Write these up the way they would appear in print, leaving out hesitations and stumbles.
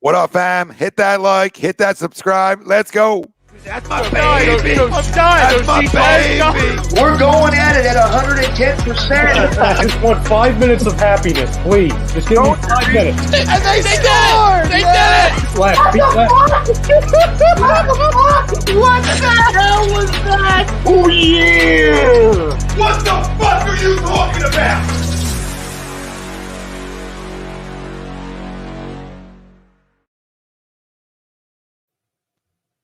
What up, fam? Hit that like, hit that subscribe. Let's go. That's my baby. That's my baby. We're going at it at 110%. I just want 5 minutes of happiness, please. Just give me 5 minutes. And they scored! They did it! Left, beat left. What the hell was that? Oh, yeah! What the fuck are you talking about?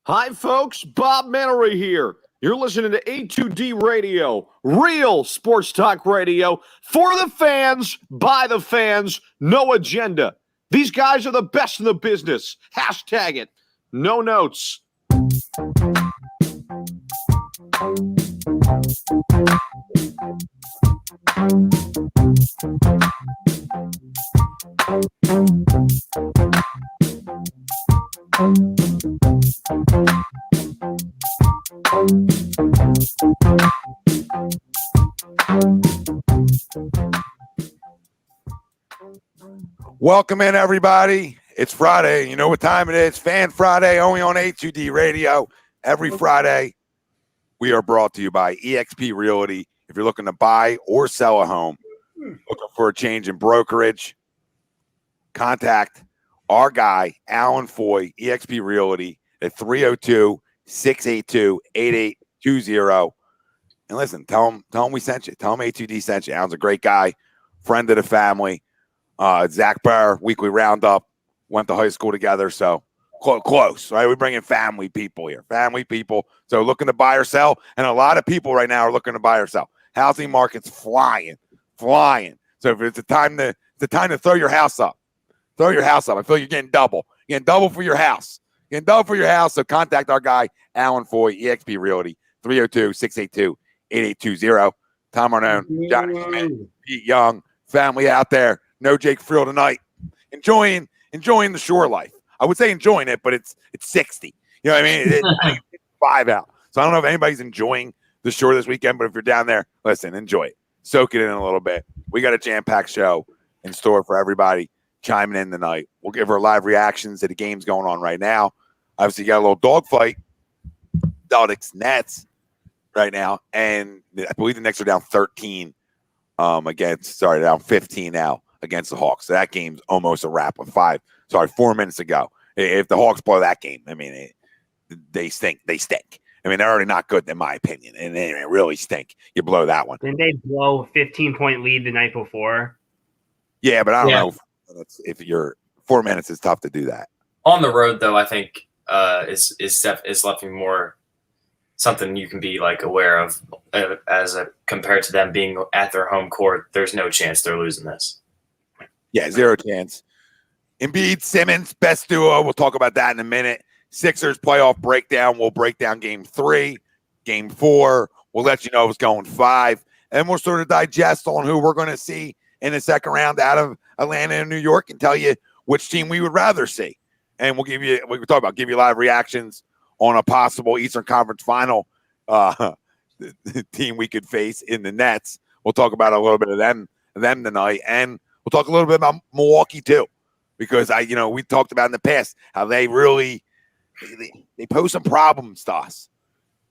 Hi, folks. Bob Mannery here. You're listening to A2D Radio, real sports talk radio for the fans, by the fans, no agenda. These guys are the best in the business. Hashtag it. No notes. Welcome in, everybody. It's Friday. You know what time it is. Fan Friday, only on A2D Radio. Every Friday, we are brought to you by eXp Realty. If you're looking to buy or sell a home, looking for a change in brokerage, contact our guy, Alan Foy, eXp Realty, at 302-682-8820. And listen, tell him we sent you. Tell him A2D sent you. Alan's a great guy, friend of the family. Zach Burr, weekly roundup, went to high school together, so close, right? We bring in family people here, family people. So looking to buy or sell, and a lot of people right now are looking to buy or sell. Housing market's flying. So if it's the time to throw your house up, I feel you're getting double. You're getting double for your house. So contact our guy, Alan Foy, eXp Realty, 302-682-8820. Tom Arnone, Johnny Smith, Pete Young, family out there. No Jake Friel tonight. Enjoying the shore life. I would say enjoying it, but it's 60. You know what I mean? It's 5 out. So I don't know if anybody's enjoying the shore this weekend, but if you're down there, listen, enjoy it. Soak it in a little bit. We got a jam-packed show in store for everybody chiming in tonight. We'll give our live reactions to the games going on right now. Obviously, you got a little dogfight. Celtics, Nets right now. And I believe the Knicks are down 13 down 15 now against the Hawks. So that game's almost a wrap with 4 minutes to go. If the Hawks blow that game, I mean, they stink. They stink. I mean, they're already not good in my opinion, and they really stink. You blow that one. Didn't they blow a 15-point lead the night before? Yeah, but I don't know if you're 4 minutes, it's tough to do that. On the road, though, I think is left me more something you can be like aware of compared to them being at their home court. There's no chance they're losing this. Yeah, zero chance. Embiid, Simmons, best duo. We'll talk about that in a minute. Sixers playoff breakdown. We'll break down game 3, game 4. We'll let you know what's going 5. And we'll sort of digest on who we're going to see in the second round out of Atlanta and New York and tell you which team we would rather see. And give you live reactions on a possible Eastern Conference final team we could face in the Nets. We'll talk about a little bit of them tonight. And we'll talk a little bit about Milwaukee too, because we talked about in the past how they really they pose some problems to us.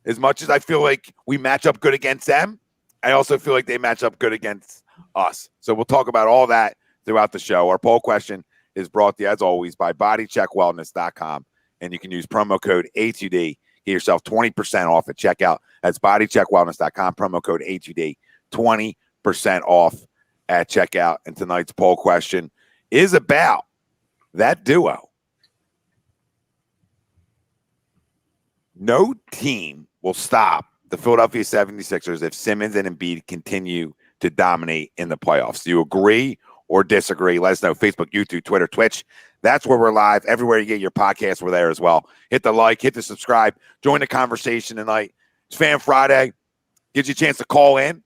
As much as I feel like we match up good against them, I also feel like they match up good against us. So we'll talk about all that throughout the show. Our poll question is brought to you, as always, by bodycheckwellness.com, and you can use promo code A2D. Get yourself 20% off at checkout. That's bodycheckwellness.com, promo code A2D, 20% off at checkout. And tonight's poll question is about that duo. No team will stop the Philadelphia 76ers if Simmons and Embiid continue to dominate in the playoffs. Do you agree or disagree? Let us know. Facebook, YouTube, Twitter, Twitch. That's where we're live. Everywhere you get your podcasts, we're there as well. Hit the like, hit the subscribe. Join the conversation tonight. It's Fan Friday. Gives you a chance to call in.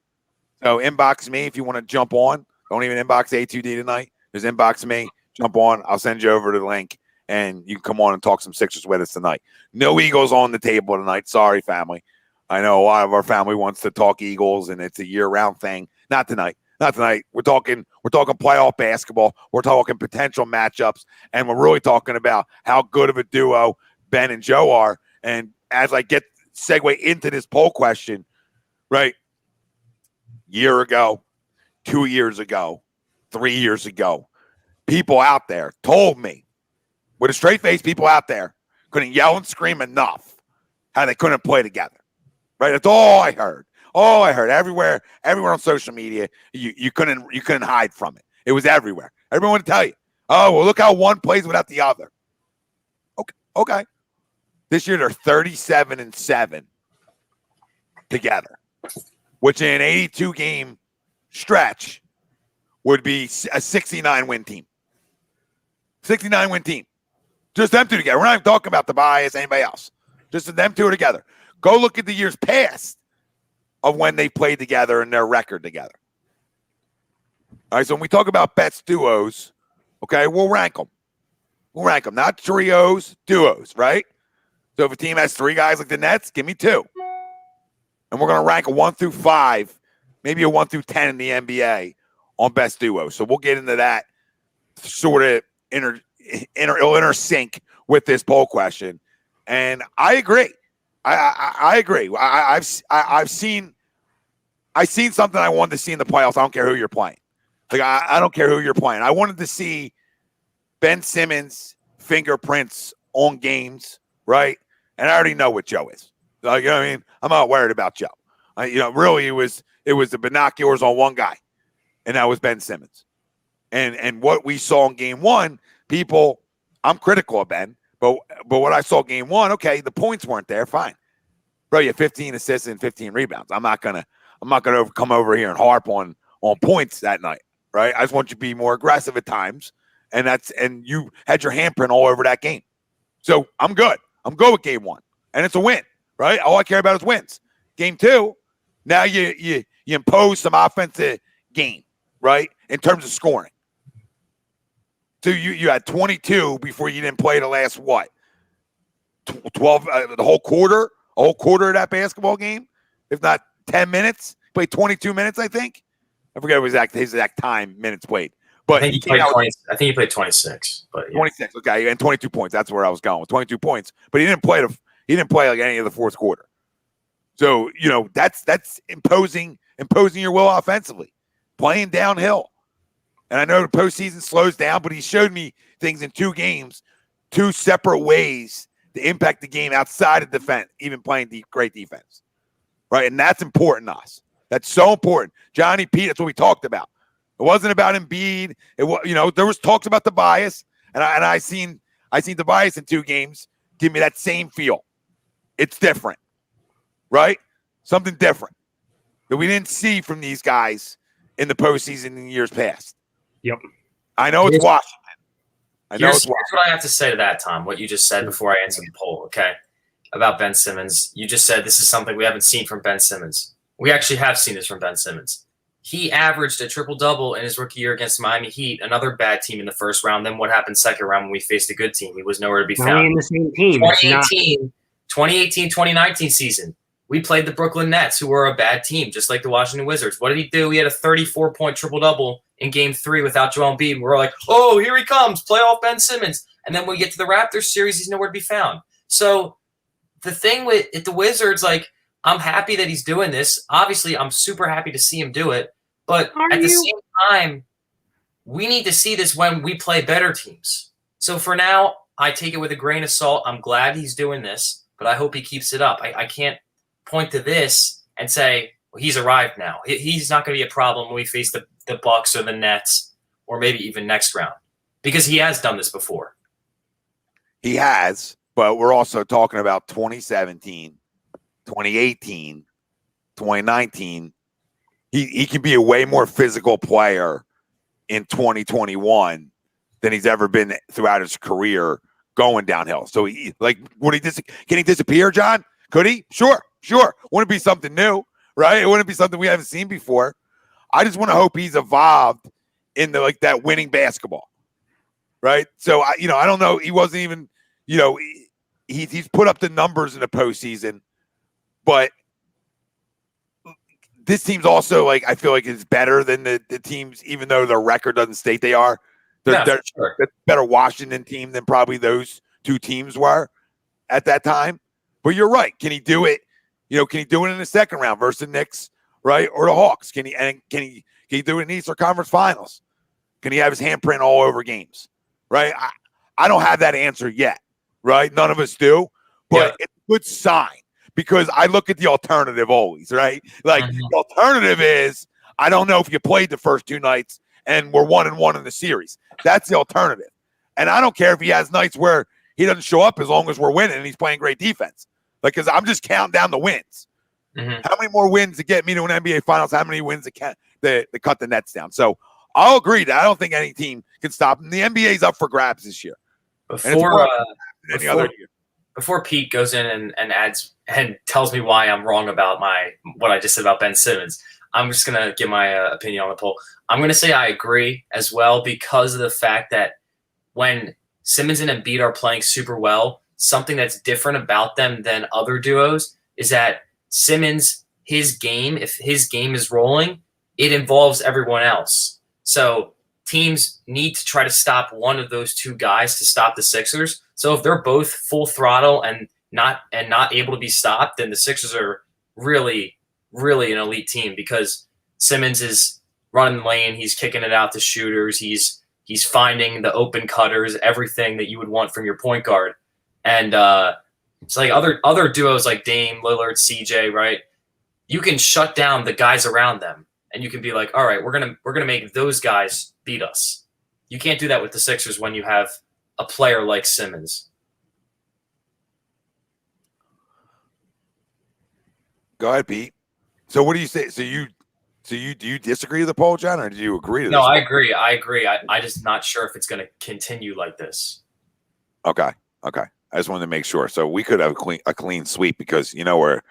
So inbox me if you want to jump on. Don't even inbox A2D tonight. Just inbox me. Jump on. I'll send you over to the link, and you can come on and talk some Sixers with us tonight. No Eagles on the table tonight. Sorry, family. I know a lot of our family wants to talk Eagles, and it's a year-round thing. Not tonight. Not tonight. We're talking playoff basketball. We're talking potential matchups, and we're really talking about how good of a duo Ben and Joe are. And as I segue into this poll question, right? Year ago, 2 years ago, 3 years ago, people out there told me, with a straight face, people out there couldn't yell and scream enough how they couldn't play together. Right? That's all I heard. All I heard everywhere on social media. You couldn't hide from it. It was everywhere. Everyone would tell you, oh, well, look how one plays without the other. Okay. This year they're 37-7 together, which in an 82 game stretch would be a 69-win team. 69-win team. Just them two together. We're not even talking about Tobias, anybody else. Just them two together. Go look at the years past of when they played together and their record together. All right, so when we talk about best duos, okay, we'll rank them. We'll rank them, not trios, duos, right? So if a team has 3 guys like the Nets, give me 2. And we're going to rank a 1 through 5, maybe a 1 through 10 in the NBA on best duos. So we'll get into that sort of intersync with this poll question. And I agree. I agree. I've seen something I wanted to see in the playoffs. I don't care who you're playing. Like I don't care who you're playing. I wanted to see Ben Simmons fingerprints on games, right? And I already know what Joe is. Like, you know what I mean? I'm not worried about Joe. Really, it was the binoculars on one guy, and that was Ben Simmons. And what we saw in game 1, people, I'm critical of Ben. But what I saw game 1, okay, the points weren't there. Fine, bro. You have 15 assists and 15 rebounds. I'm not gonna come over here and harp on points that night, right? I just want you to be more aggressive at times, and you had your handprint all over that game. So I'm good. I'm good with game 1, and it's a win, right? All I care about is wins. Game 2, now you impose some offensive game, right? In terms of scoring. So you had 22 before you didn't play the last, 12, the whole quarter of that basketball game, if not 10 minutes. Played 22 minutes, I think. I forget his exact time, minutes played. But I think he played 20. I think he played 26. But yeah. 26, okay, and 22 points. That's where I was going with 22 points. But he didn't play like any of the fourth quarter. So that's imposing your will offensively, playing downhill. And I know the postseason slows down, but he showed me things in 2 games, 2 separate ways to impact the game outside of defense, even playing great defense, right? And that's important to us. That's so important. Johnny P, that's what we talked about. It wasn't about Embiid. It was, there was talks about Tobias, and I seen Tobias in 2 games give me that same feel. It's different, right? Something different that we didn't see from these guys in the postseason in years past. Yep. I know it's Washington. Here's what I have to say to that, Tom, what you just said before I answered the poll, okay, about Ben Simmons. You just said this is something we haven't seen from Ben Simmons. We actually have seen this from Ben Simmons. He averaged a triple-double in his rookie year against Miami Heat, another bad team in the first round. Then what happened second round when we faced a good team? He was nowhere to be found. In the same team. 2018-2019 season. We played the Brooklyn Nets, who were a bad team, just like the Washington Wizards. What did he do? He had a 34-point triple-double in Game 3 without Joel Embiid. We're like, oh, here he comes, playoff Ben Simmons. And then when we get to the Raptors series, he's nowhere to be found. So the thing with the Wizards, like, I'm happy that he's doing this. Obviously, I'm super happy to see him do it. But at the same time, we need to see this when we play better teams. So for now, I take it with a grain of salt. I'm glad he's doing this, but I hope he keeps it up. I can't point to this and say, well, he's arrived now. He's not going to be a problem when we face the Bucks or the Nets or maybe even next round because he has done this before. He has, but we're also talking about 2017, 2018, 2019. He can be a way more physical player in 2021 than he's ever been throughout his career going downhill. So can he disappear, John? Could he? Sure. Wouldn't it be something new, right? It wouldn't be something we haven't seen before. I just want to hope he's evolved in that winning basketball, right? So I don't know. He wasn't even, he's put up the numbers in the postseason, but this team's also like I feel like it's better than the teams, even though their record doesn't state they are. They're sure. better Washington team than probably those two teams were at that time. But you're right. Can he do it? Can he do it in the second round versus the Knicks, right, or the Hawks? Can he do it in the Eastern Conference Finals? Can he have his handprint all over games, right? I don't have that answer yet, right? None of us do, but it's a good sign. Because I look at the alternative always, right? Like the alternative is I don't know if you played the first two nights and we're 1-1 in the series. That's the alternative. And I don't care if he has nights where he doesn't show up as long as we're winning and he's playing great defense. Like, because I'm just counting down the wins. How many more wins to get me to an NBA Finals? How many wins to cut the Nets down? So I'll agree that I don't think any team can stop him. The NBA's up for grabs this year. Before Pete goes in and adds and tells me why I'm wrong about what I just said about Ben Simmons, I'm just going to give my opinion on the poll. I'm going to say I agree as well because of the fact that when Simmons and Embiid are playing super well, something that's different about them than other duos is that Simmons, if his game is rolling, it involves everyone else. So teams need to try to stop one of those two guys to stop the Sixers. So if they're both full throttle and not able to be stopped, then the Sixers are really, really an elite team because Simmons is running the lane, he's kicking it out to shooters, he's finding the open cutters, everything that you would want from your point guard. And it's like other duos like Dame, Lillard, CJ, right? You can shut down the guys around them, and you can be like, all right, we're gonna make those guys beat us. You can't do that with the Sixers when you have a player like Simmons. Go ahead, Pete. So what do you say? So do you disagree with the poll, John, or do you agree to this? No, I agree. I just not sure if it's going to continue like this. Okay. I just wanted to make sure. So we could have a clean sweep because where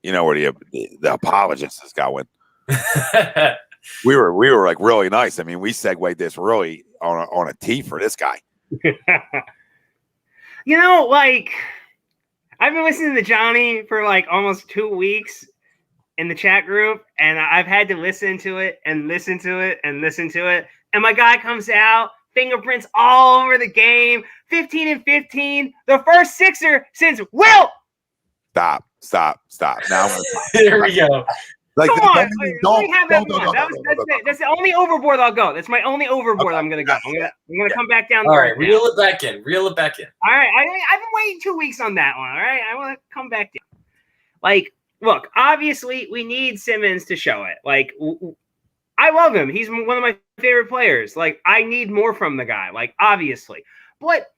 the apologist is going. we were like really nice. I mean, we segued this really on a tee for this guy. Like I've been listening to Johnny for like almost 2 weeks in the chat group, and I've had to listen to it and listen to it and listen to it. And my guy comes out, fingerprints all over the game, 15-15, the first Sixer since Will. Stop. Now there we go. Like, come on, let me have that one. That's the only overboard I'll go. That's my only overboard I'm going to go. I'm gonna come back down. All right, reel it back in. All right, I've been waiting 2 weeks on that one. All right, I want to come back down. Like, look, obviously we need Simmons to show it. Like, I love him. He's one of my favorite players. Like, I need more from the guy. Like, obviously, but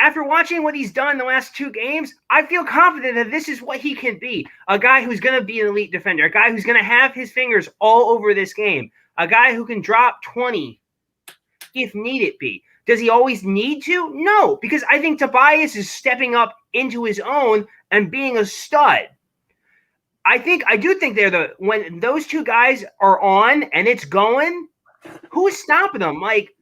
after watching what he's done the last 2 games, I feel confident that this is what he can be. A guy who's going to be an elite defender, a guy who's going to have his fingers all over this game, a guy who can drop 20 if need it be. Does he always need to? No, because I think Tobias is stepping up into his own and being a stud. I do think when those two guys are on and it's going, who's stopping them? Like,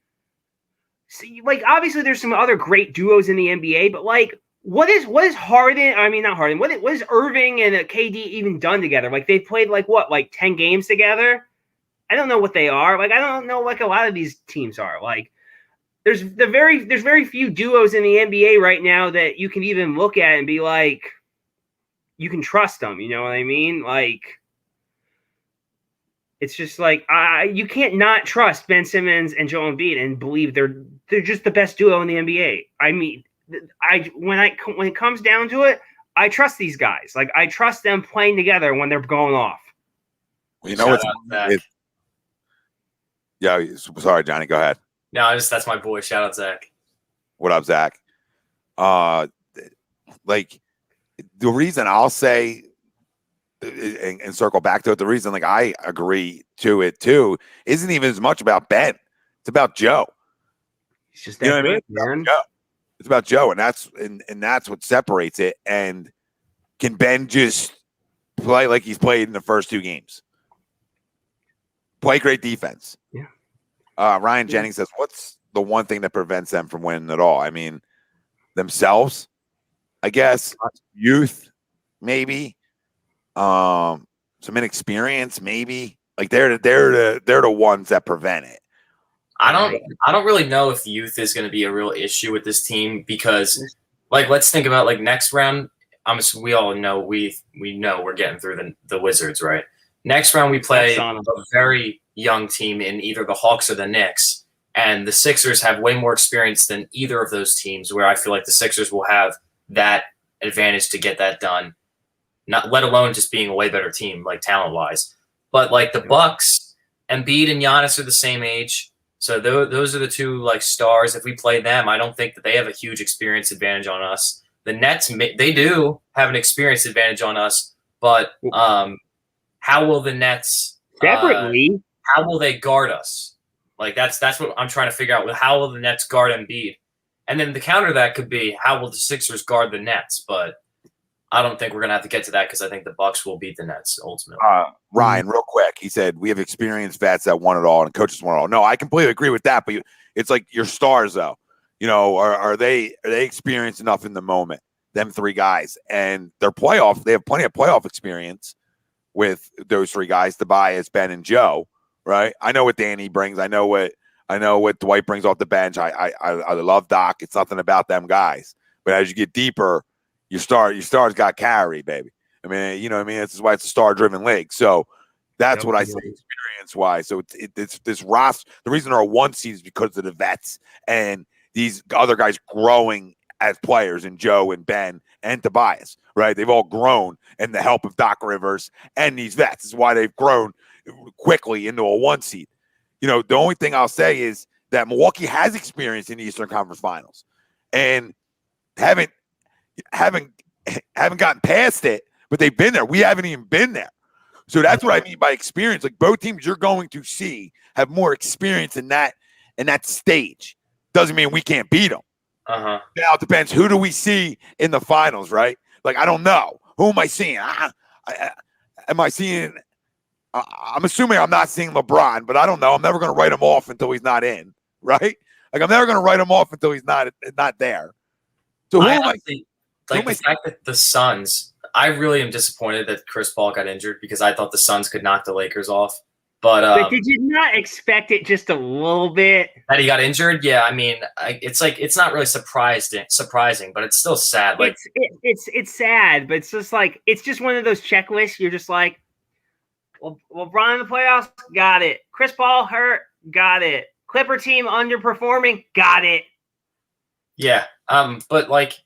obviously there's some other great duos in the NBA, but like, what is Harden? I mean, not Harden. What is Irving and KD even done together? Like, they've played like 10 games together. I don't know what they are. Like, I don't know like a lot of these teams are. Like, there's very few duos in the NBA right now that you can even look at and be like, you can trust them. You know what I mean? Like, it's just like you can't not trust Ben Simmons and Joel Embiid and believe they're just the best duo in the NBA. I mean, when it comes down to it, I trust these guys. Like, I trust them playing together when they're going off. Well, yeah. Sorry, Johnny. Go ahead. No, that's my boy. Shout out Zach. What up, Zach? Like, the reason I'll say and circle back to it, the reason like I agree to it too isn't even as much about Ben. It's about Joe. It's just that good, man. It's about Joe, and that's what separates it. And can Ben just play like he's played in the first 2 games? Play great defense. Yeah. Ryan Jennings says, what's the one thing that prevents them from winning at all? I mean, themselves, I guess. Youth, maybe. some inexperience, maybe. Like they're the ones that prevent it. I don't really know if youth is going to be a real issue with this team because, like, let's think about like next round. We all know we know we're getting through the Wizards, right? Next round we play a very young team in either the Hawks or the Knicks, and the Sixers have way more experience than either of those teams. Where I feel like the Sixers will have that advantage to get that done. Not let alone just being a way better team, like talent wise. But like the Bucks, Embiid and Giannis are the same age. So those are the two like stars. If we play them, I don't think that they have a huge experience advantage on us. The Nets, they do have an experience advantage on us, but how will the Nets separately? How will they guard us? Like that's what I'm trying to figure out. How will the Nets guard Embiid? And then the counter to that could be how will the Sixers guard the Nets? But I don't think we're gonna have to get to that because I think the Bucks will beat the Nets ultimately. Ryan, real quick, he said we have experienced vets that won it all and coaches won it all. No, I completely agree with that. But it's like your stars, though. You know, are they experienced enough in the moment? Them three guys, and their playoff. They have plenty of playoff experience with those three guys: Tobias, Ben, and Joe. Right? I know what Danny brings. I know what Dwight brings off the bench. I love Doc. It's nothing about them guys. But as you get deeper, your stars got carried, baby. I mean, you know what I mean? This is why it's a star-driven league. So that's what I say experience-wise. So it's this roster. The reason they're a 1 seed is because of the vets and these other guys growing as players, and Joe and Ben and Tobias, right? They've all grown in the help of Doc Rivers and these vets. This is why they've grown quickly into a 1 seed. You know, the only thing I'll say is that Milwaukee has experience in the Eastern Conference Finals and haven't gotten past it, but they've been there. We haven't even been there. So that's what I mean by experience. Like both teams you're going to see have more experience in that stage. Doesn't mean we can't beat them. Now it depends. Who do we see in the finals, right? Like, I don't know. Who am I seeing? Am I seeing I'm assuming I'm not seeing LeBron, but I don't know. I'm never going to write him off until he's not in, right? Like, I'm never going to write him off until he's not there. So who am I seeing? Like the fact that the Suns, I really am disappointed that Chris Paul got injured because I thought the Suns could knock the Lakers off. But did you not expect it just a little bit? That he got injured? Yeah, I mean, it's not really surprising, but it's still sad. Like it's sad, but it's just like it's just one of those checklists. You're just like, well, LeBron in the playoffs, got it. Chris Paul hurt, got it. Clipper team underperforming, got it. Yeah, but like,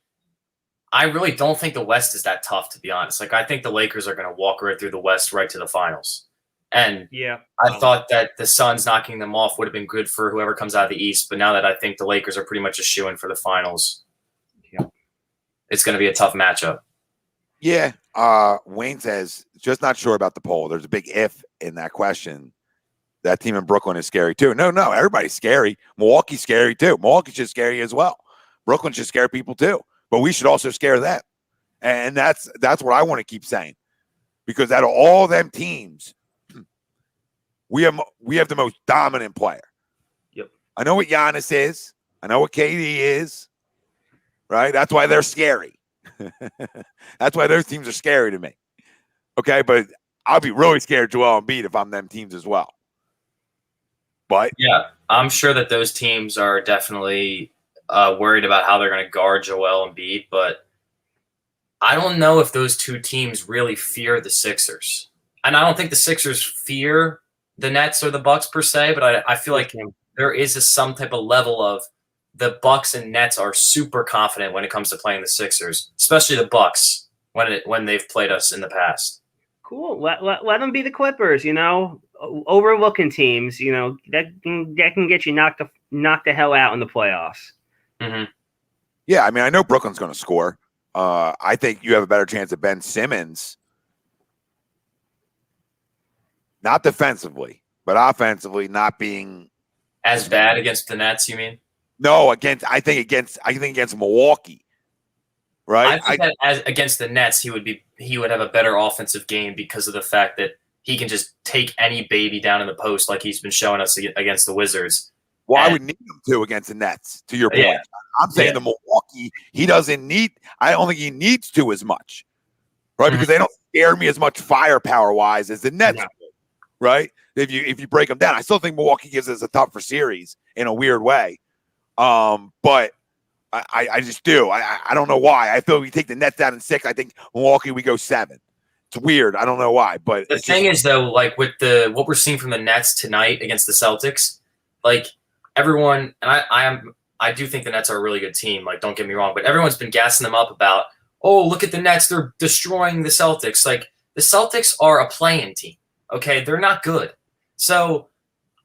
I really don't think the West is that tough, to be honest. Like, I think the Lakers are going to walk right through the West, right to the finals. And yeah, I thought that the Suns knocking them off would have been good for whoever comes out of the East. But now that I think the Lakers are pretty much a shoo-in for the finals, it's going to be a tough matchup. Yeah. Wayne says, just not sure about the poll. There's a big if in that question. That team in Brooklyn is scary too. No, everybody's scary. Milwaukee's scary too. Milwaukee's just scary as well. Brooklyn should scare people too. But we should also scare them. And that's what I want to keep saying. Because out of all them teams, we have the most dominant player. Yep. I know what Giannis is. I know what KD is. Right? That's why they're scary. That's why those teams are scary to me. Okay, but I'll be really scared Joel Embiid if I'm them teams as well. But yeah, I'm sure that those teams are definitely worried about how they're going to guard Joel Embiid, but I don't know if those two teams really fear the Sixers. And I don't think the Sixers fear the Nets or the Bucks per se, but I feel like there is some type of level of the Bucks and Nets are super confident when it comes to playing the Sixers, especially the Bucks when they've played us in the past. Cool. Let them be the Clippers, you know, overlooking teams, you know, that can get you knocked the hell out in the playoffs. Mm-hmm. Yeah, I mean, I know Brooklyn's going to score. I think you have a better chance of Ben Simmons, not defensively, but offensively, not being as bad against the Nets. You mean? No, I think against Milwaukee. Right? I think that against the Nets, he would have a better offensive game because of the fact that he can just take any baby down in the post like he's been showing us against the Wizards. Well, I would need him to against the Nets, to your point. Yeah. I'm saying the Milwaukee, he doesn't need – I don't think he needs to as much. right? Because they don't scare me as much firepower wise as the Nets, do, right? If you break them down, I still think Milwaukee gives us a tougher series in a weird way. But I just do. I don't know why. I feel we take the Nets down in 6. I think Milwaukee we go 7. It's weird. I don't know why. But the thing is, though, like with what we're seeing from the Nets tonight against the Celtics, like everyone, and I do think the Nets are a really good team. Like, don't get me wrong, but everyone's been gassing them up about, oh, look at the Nets, they're destroying the Celtics. Like, the Celtics are a play-in team. Okay, they're not good. So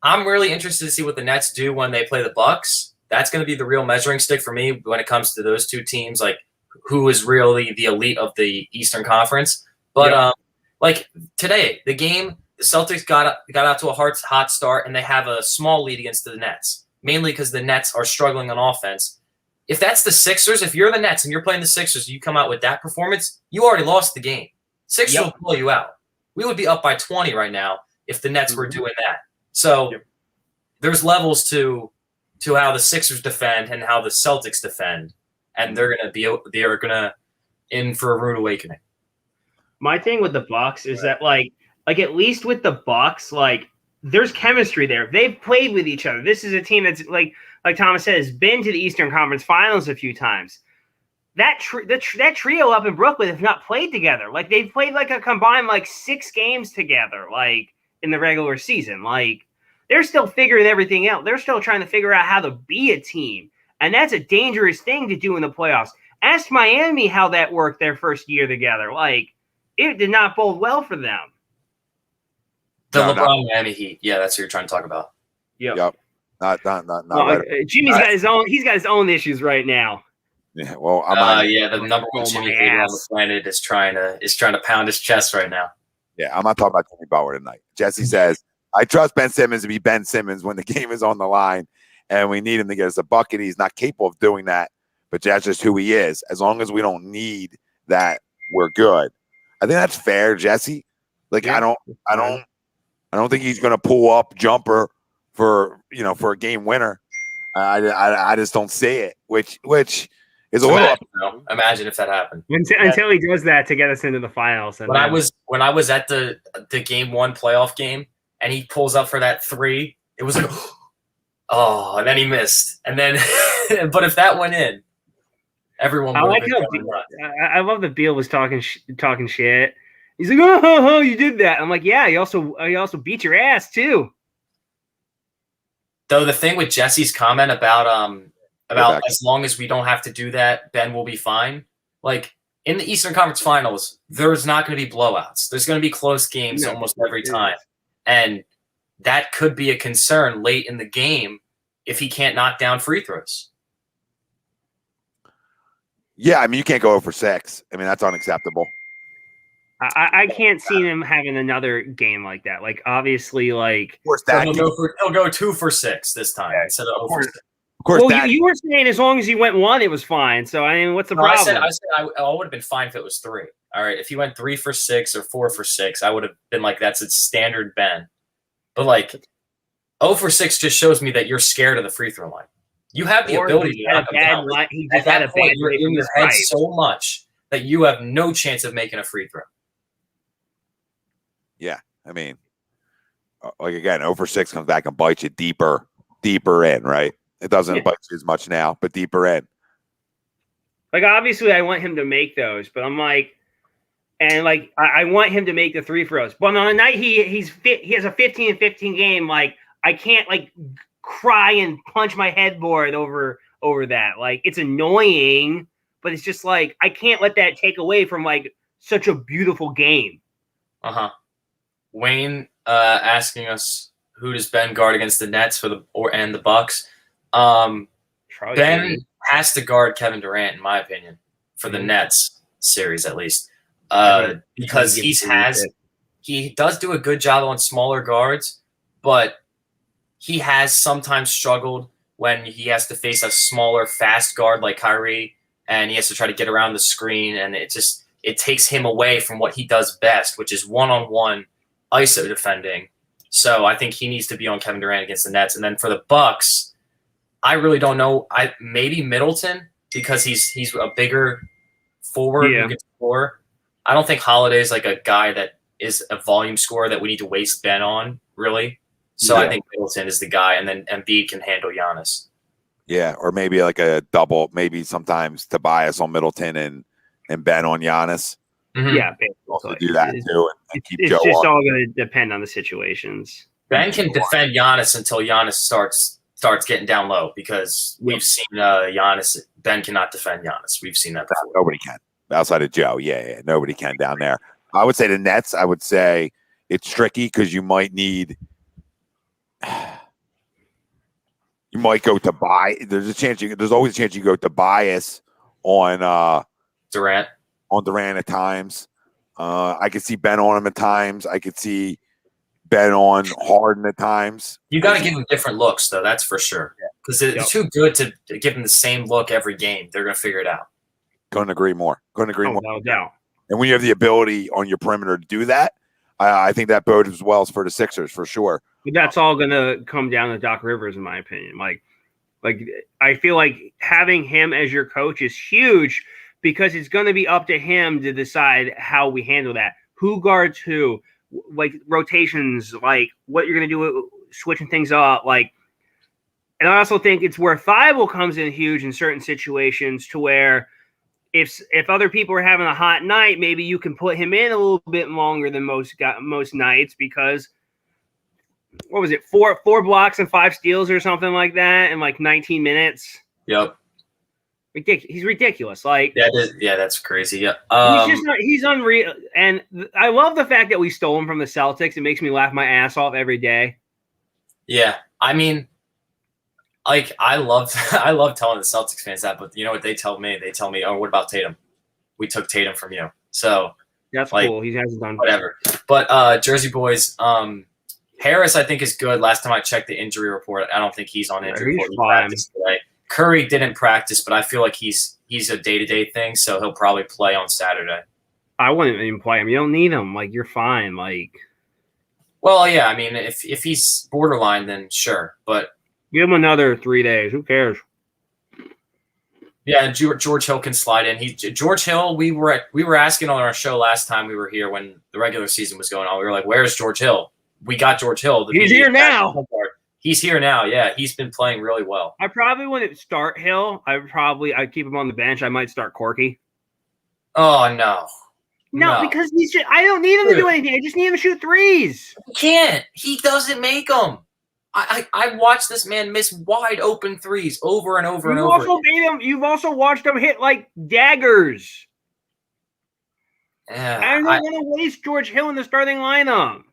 I'm really interested to see what the Nets do when they play the Bucks. That's going to be the real measuring stick for me when it comes to those two teams. Like, who is really the elite of the Eastern Conference? But like today, the game, the Celtics got out to a hot start, and they have a small lead against the Nets, mainly because the Nets are struggling on offense. If that's the Sixers, if you're the Nets and you're playing the Sixers, you come out with that performance, you already lost the game. Sixers will pull you out. We would be up by 20 right now if the Nets were doing that. So there's levels to how the Sixers defend and how the Celtics defend, and they're gonna in for a rude awakening. My thing with the Bucks is that like at least with the Bucks, like there's chemistry there. They've played with each other. This is a team that's like Thomas said, has been to the Eastern Conference Finals a few times. That trio up in Brooklyn have not played together. Like they've played like a combined like 6 games together, like in the regular season. Like they're still figuring everything out. They're still trying to figure out how to be a team, and that's a dangerous thing to do in the playoffs. Ask Miami how that worked their first year together. Like it did not bode well for them. The LeBron Miami Heat. Yeah, that's what you're trying to talk about. Yep. Not well, right. Jimmy's got his own. He's got his own issues right now. Yeah. Well, the number one Jimmy hater on the planet is trying to pound his chest right now. Yeah, I'm not talking about Jimmy Butler tonight. Jesse says, I trust Ben Simmons to be Ben Simmons when the game is on the line, and we need him to get us a bucket. He's not capable of doing that, but that's just who he is. As long as we don't need that, we're good. I think that's fair, Jesse. Like I don't think he's going to pull up jumper for a game winner. I just don't see it, which is a little. Imagine if that happened. Until he does that to get us into the finals. And when I was at the game 1 playoff game and he pulls up for that 3, it was like, oh, and then he missed, and then but if that went in, everyone. I love that Beal was talking shit. He's like, oh, you did that. I'm like, yeah. He also beat your ass too. Though the thing with Jesse's comment about as long as we don't have to do that, Ben will be fine. Like in the Eastern Conference Finals, there's not going to be blowouts. There's going to be close games almost every time, and that could be a concern late in the game if he can't knock down free throws. Yeah, I mean, you can't go 0 for 6. I mean, that's unacceptable. I can't see him having another game like that. Like, obviously, like he'll go 2 for 6 this time instead of 0 for 6. Of course, well, you were saying as long as he went 1, it was fine. So I mean, what's the problem? I said I would have been fine if it was 3. All right, if he went 3 for 6 or 4 for 6, I would have been like, that's a standard Ben. But like 0 for 6 just shows me that you're scared of the free throw line. You have the ability to knock him down. At that point, you're in your head so much that you have no chance of making a free throw. Yeah, I mean, like again, 0 for 6 comes back and bites you deeper in, right? It doesn't bite you as much now, but deeper in. Like, obviously, I want him to make those, but I'm like, and like, I want him to make the 3 throws. But on the night he has a 15-15 game, like, I can't like cry and punch my headboard over that. Like, it's annoying, but it's just like I can't let that take away from like such a beautiful game. Wayne asking us, who does Ben guard against the Nets and the Bucks? Ben has to guard Kevin Durant, in my opinion, for the Nets series at least, because he does do a good job on smaller guards, but he has sometimes struggled when he has to face a smaller, fast guard like Kyrie, and he has to try to get around the screen, and it takes him away from what he does best, which is one-on-one ISO defending. So I think he needs to be on Kevin Durant against the Nets. And then for the Bucks, I really don't know. Maybe Middleton, because he's a bigger forward who can score. I don't think Holiday's like a guy that is a volume scorer that we need to waste Ben on, really. So I think Middleton is the guy, and then Embiid can handle Giannis. Yeah, or maybe like a double, maybe sometimes Tobias on Middleton and Ben on Giannis. Mm-hmm. Yeah, Also do that too, and keep Joe it's just on. all going to depend on the situations. Ben can defend Giannis until Giannis starts getting down low, because we've seen Giannis. Ben cannot defend Giannis. We've seen that before. Nobody can outside of Joe. Yeah, nobody can down there. I would say the Nets. I would say it's tricky because you might need. You might go to buy. There's always a chance you go to bias on Durant. On Durant at times. I could see Ben on him at times. I could see Ben on Harden at times. You got to give him different looks, though. That's for sure. Because it's too good to give him the same look every game. They're going to figure it out. Couldn't agree more. No doubt. And when you have the ability on your perimeter to do that, I think that bodes as well as for the Sixers for sure. But that's all going to come down to Doc Rivers, in my opinion. Like I feel like having him as your coach is huge, because it's going to be up to him to decide how we handle that. Who guards who, like rotations, like what you're going to do, switching things up. Like, and I also think it's where Thibault comes in huge in certain situations, to where if other people are having a hot night, maybe you can put him in a little bit longer than most nights, because what was it, four blocks and 5 steals or something like that in like 19 minutes. Yep. He's ridiculous. Like, that's crazy. Yeah. He's unreal. And I love the fact that we stole him from the Celtics. It makes me laugh my ass off every day. Yeah. I mean, like, I love telling the Celtics fans that, but you know what they tell me? They tell me, "Oh, what about Tatum? We took Tatum from you." So that's like, cool. He hasn't done whatever. But Jersey boys, Harris, I think, is good. Last time I checked the injury report, I don't think he's on injury report. He practiced today. Curry didn't practice, but I feel like he's a day-to-day thing, so he'll probably play on Saturday. I wouldn't even play him. You don't need him. Like, you're fine. Like, well, yeah. I mean, if he's borderline, then sure. But give him another 3 days. Who cares? Yeah, and George Hill can slide in. George Hill. We were asking on our show last time we were here when the regular season was going on. We were like, "Where's George Hill?" We got George Hill. He's here now. He's here now. Yeah, he's been playing really well. I probably wouldn't start Hill. I'd keep him on the bench. I might start Corky. Oh no. No, because I don't need him to do anything. I just need him to shoot threes. He can't. He doesn't make them. I watched this man miss wide open threes over and over and over. You've also watched him hit like daggers. Yeah, I don't want to waste George Hill in the starting lineup.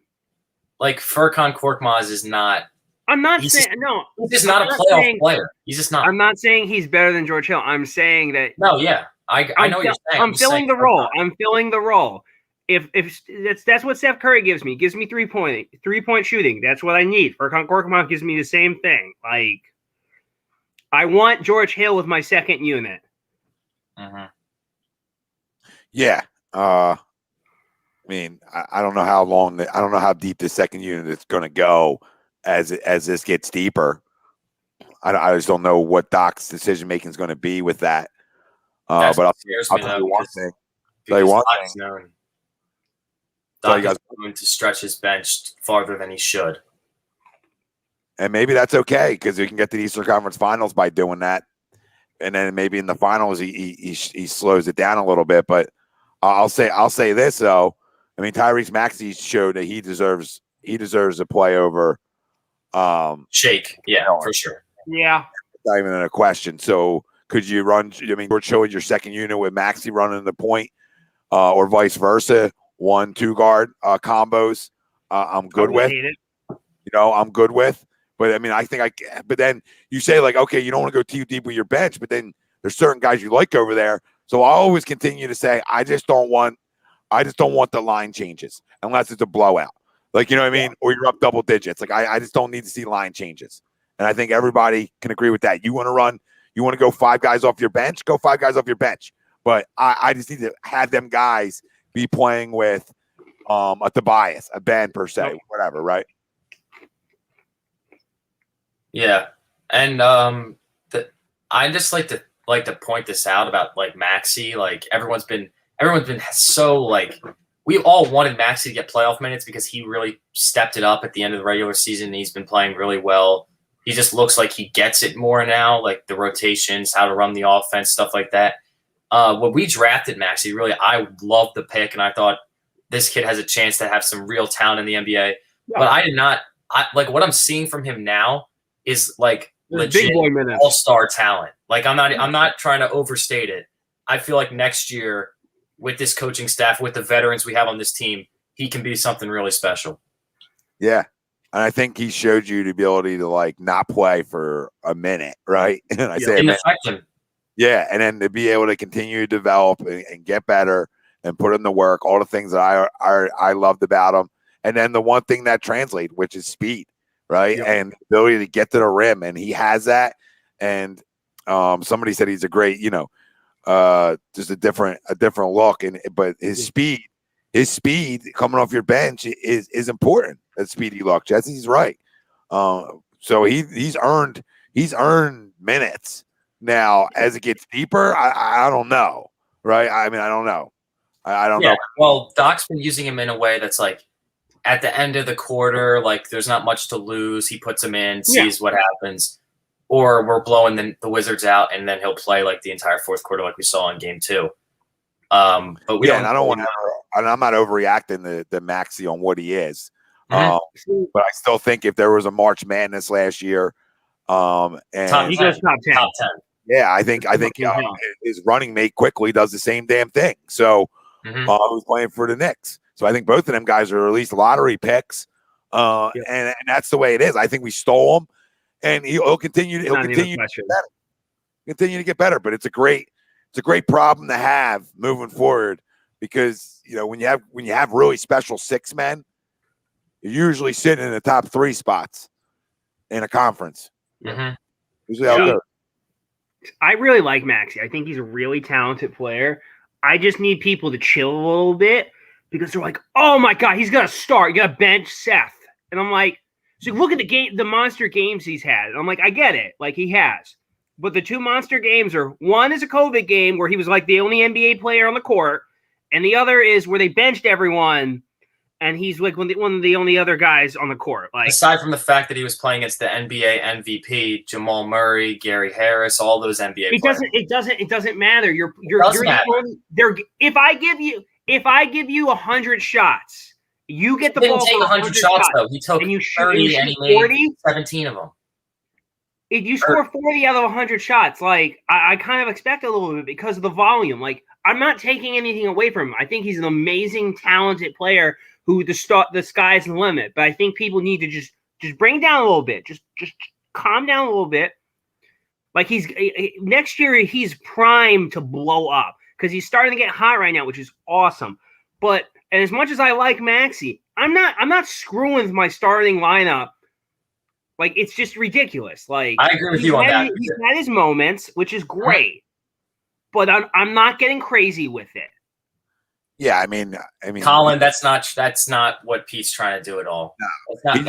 Like Furkan Korkmaz is not. I'm not saying no. He's just not a playoff player. He's just not. I'm not saying he's better than George Hill. I'm saying that. No, yeah, I know what you're saying. I'm filling the role. I'm filling the role. If that's what Steph Curry gives me 3-point shooting. That's what I need. Furkan Korkmaz gives me the same thing. Like, I want George Hill with my second unit. Mm-hmm. Yeah. I mean, I don't know how long. I don't know how deep the second unit is going to go as this gets deeper. I just don't know what Doc's decision making is going to be with that. But I'll tell you one thing. Doc is going to stretch his bench farther than he should. And maybe that's okay because we can get to the Eastern Conference Finals by doing that. And then maybe in the finals he slows it down a little bit. But I'll say this though. I mean, Tyrese Maxey showed that he deserves to play over Shake. Yeah, for sure. Yeah. Not even a question. So could you run? I mean, we're showing your second unit with Maxey running the point, or vice versa. 1-2 guard combos. I'm good with. I'm good with. But I mean, but then you say like, okay, you don't want to go too deep with your bench, but then there's certain guys you like over there. So I always continue to say, I just don't want the line changes unless it's a blowout. Like, you know what I mean? Or you're up double digits. Like I just don't need to see line changes. And I think everybody can agree with that. You want to go 5 guys off your bench, go 5 guys off your bench. But I just need to have them guys be playing with a Tobias, a Ben per se, whatever, right? Yeah. And I just like to point this out about like Maxey. Like everyone's been everyone's been so like we all wanted Maxey to get playoff minutes because he really stepped it up at the end of the regular season. And he's been playing really well. He just looks like he gets it more now, like the rotations, how to run the offense, stuff like that. When we drafted Maxey, really, I loved the pick, and I thought this kid has a chance to have some real talent in the NBA. Yeah. But I did not like what I'm seeing from him now is like legit all-star talent. Like I'm not trying to overstate it. I feel like next year with this coaching staff, with the veterans we have on this team, he can be something really special. Yeah. And I think he showed you the ability to like not play for a minute, right? And I say ineffective. Yeah, and then to be able to continue to develop and get better and put in the work, all the things that I loved about him. And then the one thing that translates, which is speed, right? Yeah. And the ability to get to the rim, and he has that. And somebody said he's a great, just a different look. But his speed coming off your bench is important. That speedy look. Jesse's right. So he's earned minutes. Now, as it gets deeper, I don't know, right? I mean, I don't know. I don't know. Well, Doc's been using him in a way that's like at the end of the quarter, like there's not much to lose. He puts him in, sees what happens. Or we're blowing the Wizards out, and then he'll play like the entire fourth quarter like we saw in game 2. But we don't. And I don't want to. And I'm not overreacting the Maxey on what he is. Mm-hmm. But I still think if there was a March Madness last year, and he goes top 10. Yeah, I think his running mate quickly does the same damn thing. So who's playing for the Knicks? So I think both of them guys are at least lottery picks, and that's the way it is. I think we stole him, and he'll continue. He'll continue to get better. Continue to get better. But it's a great problem to have moving forward because when you have really special six men, you're usually sitting in the top 3 spots in a conference. Mm-hmm. Usually how it goes. I really like Maxey. I think he's a really talented player. I just need people to chill a little bit because they're like, "Oh my God, he's gonna start. You got to bench Seth," and I'm like, "So look at the monster games he's had." And I'm like, I get it, like he has, but the 2 monster games are one is a COVID game where he was like the only NBA player on the court, and the other is where they benched everyone. And he's like one of the only other guys on the court. Like aside from the fact that he was playing against the NBA MVP, Jamal Murray, Gary Harris, all those NBA players. It doesn't matter. If I give you 100 shots, you get the ball. He didn't take 100 shots though. He took 30 and he made 40? 17 of them. If you score 40 out of 100 shots, like I kind of expect a little bit because of the volume. Like I'm not taking anything away from him. I think he's an amazing, talented player. Who the sky's the limit, but I think people need to just bring down a little bit, just calm down a little bit. Like next year, he's primed to blow up because he's starting to get hot right now, which is awesome. But as much as I like Maxey, I'm not screwing with my starting lineup. Like it's just ridiculous. Like I agree with you on that. He's had his moments, which is great, but I'm not getting crazy with it. Yeah, I mean, Colin, that's not what Pete's trying to do at all. No,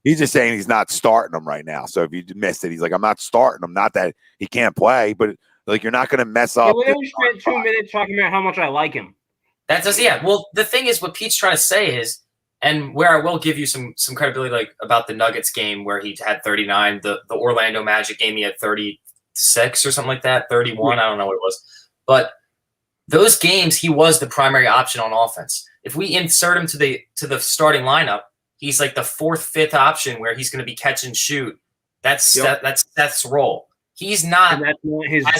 he's just saying he's not starting him right now. So if you missed it, he's like, I'm not starting him. Not that he can't play, but like you're not going to mess up. We only spent 2 minutes talking about how much I like him. Well, the thing is, what Pete's trying to say is, and where I will give you some credibility, like about the Nuggets game where he had 39, the Orlando Magic game he had 36 or something like that, 31. I don't know what it was, but. Those games, he was the primary option on offense. If we insert him to the starting lineup, he's like the 4th, 5th option where he's going to be catch and shoot. That's Seth's role. He's not as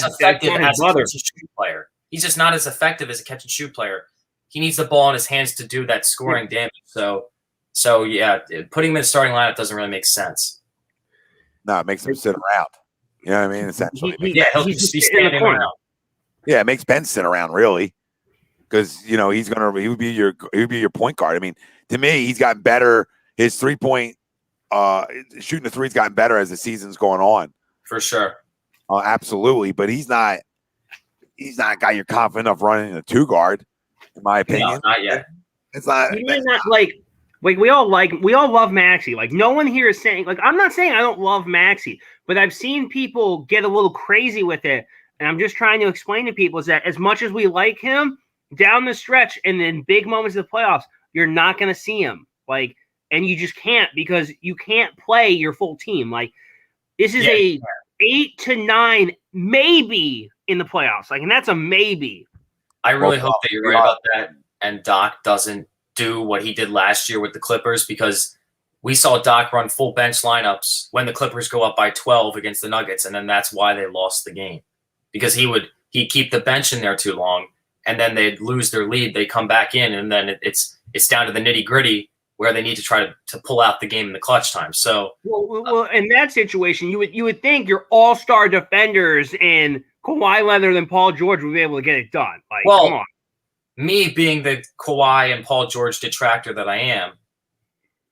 effective as a catch and shoot player. He's just not as effective as a catch and shoot player. He needs the ball in his hands to do that scoring damage. So yeah, putting him in the starting lineup doesn't really make sense. No, it makes him sit around. You know what I mean? Essentially, he'll just be standing around. Yeah, it makes Ben sit around really, because he would be your point guard. I mean, to me, he's gotten better. His 3-point shooting the three's gotten better as the season's going on. For sure, absolutely. But he's not got your confident enough running in a 2 guard, in my opinion. No, not yet. It's not. Like we all love Maxey. Like no one here is saying like I'm not saying I don't love Maxey, but I've seen people get a little crazy with it. And I'm just trying to explain to people is that as much as we like him, down the stretch and then big moments of the playoffs, you're not going to see him. Like, and you just can't because you can't play your full team. Like, this is a 8 to 9 maybe in the playoffs. Like, and that's a maybe. I really hope that you're right about that, and Doc doesn't do what he did last year with the Clippers, because we saw Doc run full bench lineups when the Clippers go up by 12 against the Nuggets, and then that's why they lost the game, because he'd keep the bench in there too long, and then they'd lose their lead. They come back in, and then it's down to the nitty gritty where they need to try to pull out the game in the clutch time. So, well, in that situation, you would think your all-star defenders and Kawhi Leonard and Paul George would be able to get it done. Like, come on. Me being the Kawhi and Paul George detractor that I am,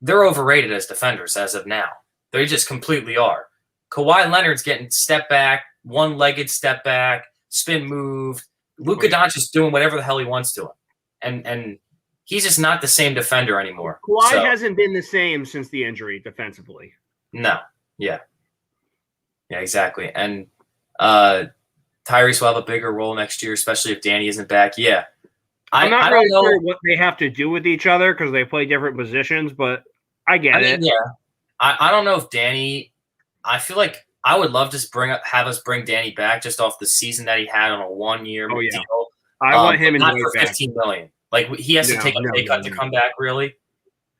they're overrated as defenders as of now. They just completely are. Kawhi Leonard's getting step back, one-legged step back, spin move. Luka Doncic doing whatever the hell he wants to him. And he's just not the same defender anymore. Kawhi hasn't been the same since the injury defensively. No. Yeah. Yeah, exactly. And Tyrese will have a bigger role next year, especially if Danny isn't back. Yeah. I'm not really sure what they have to do with each other because they play different positions, but I get it. Yeah. I don't know if Danny – I feel like I would love to have us bring Danny back just off the season that he had on a 1-year deal. I want him not for $15 million. Like, he has to take a pay cut to come back, really.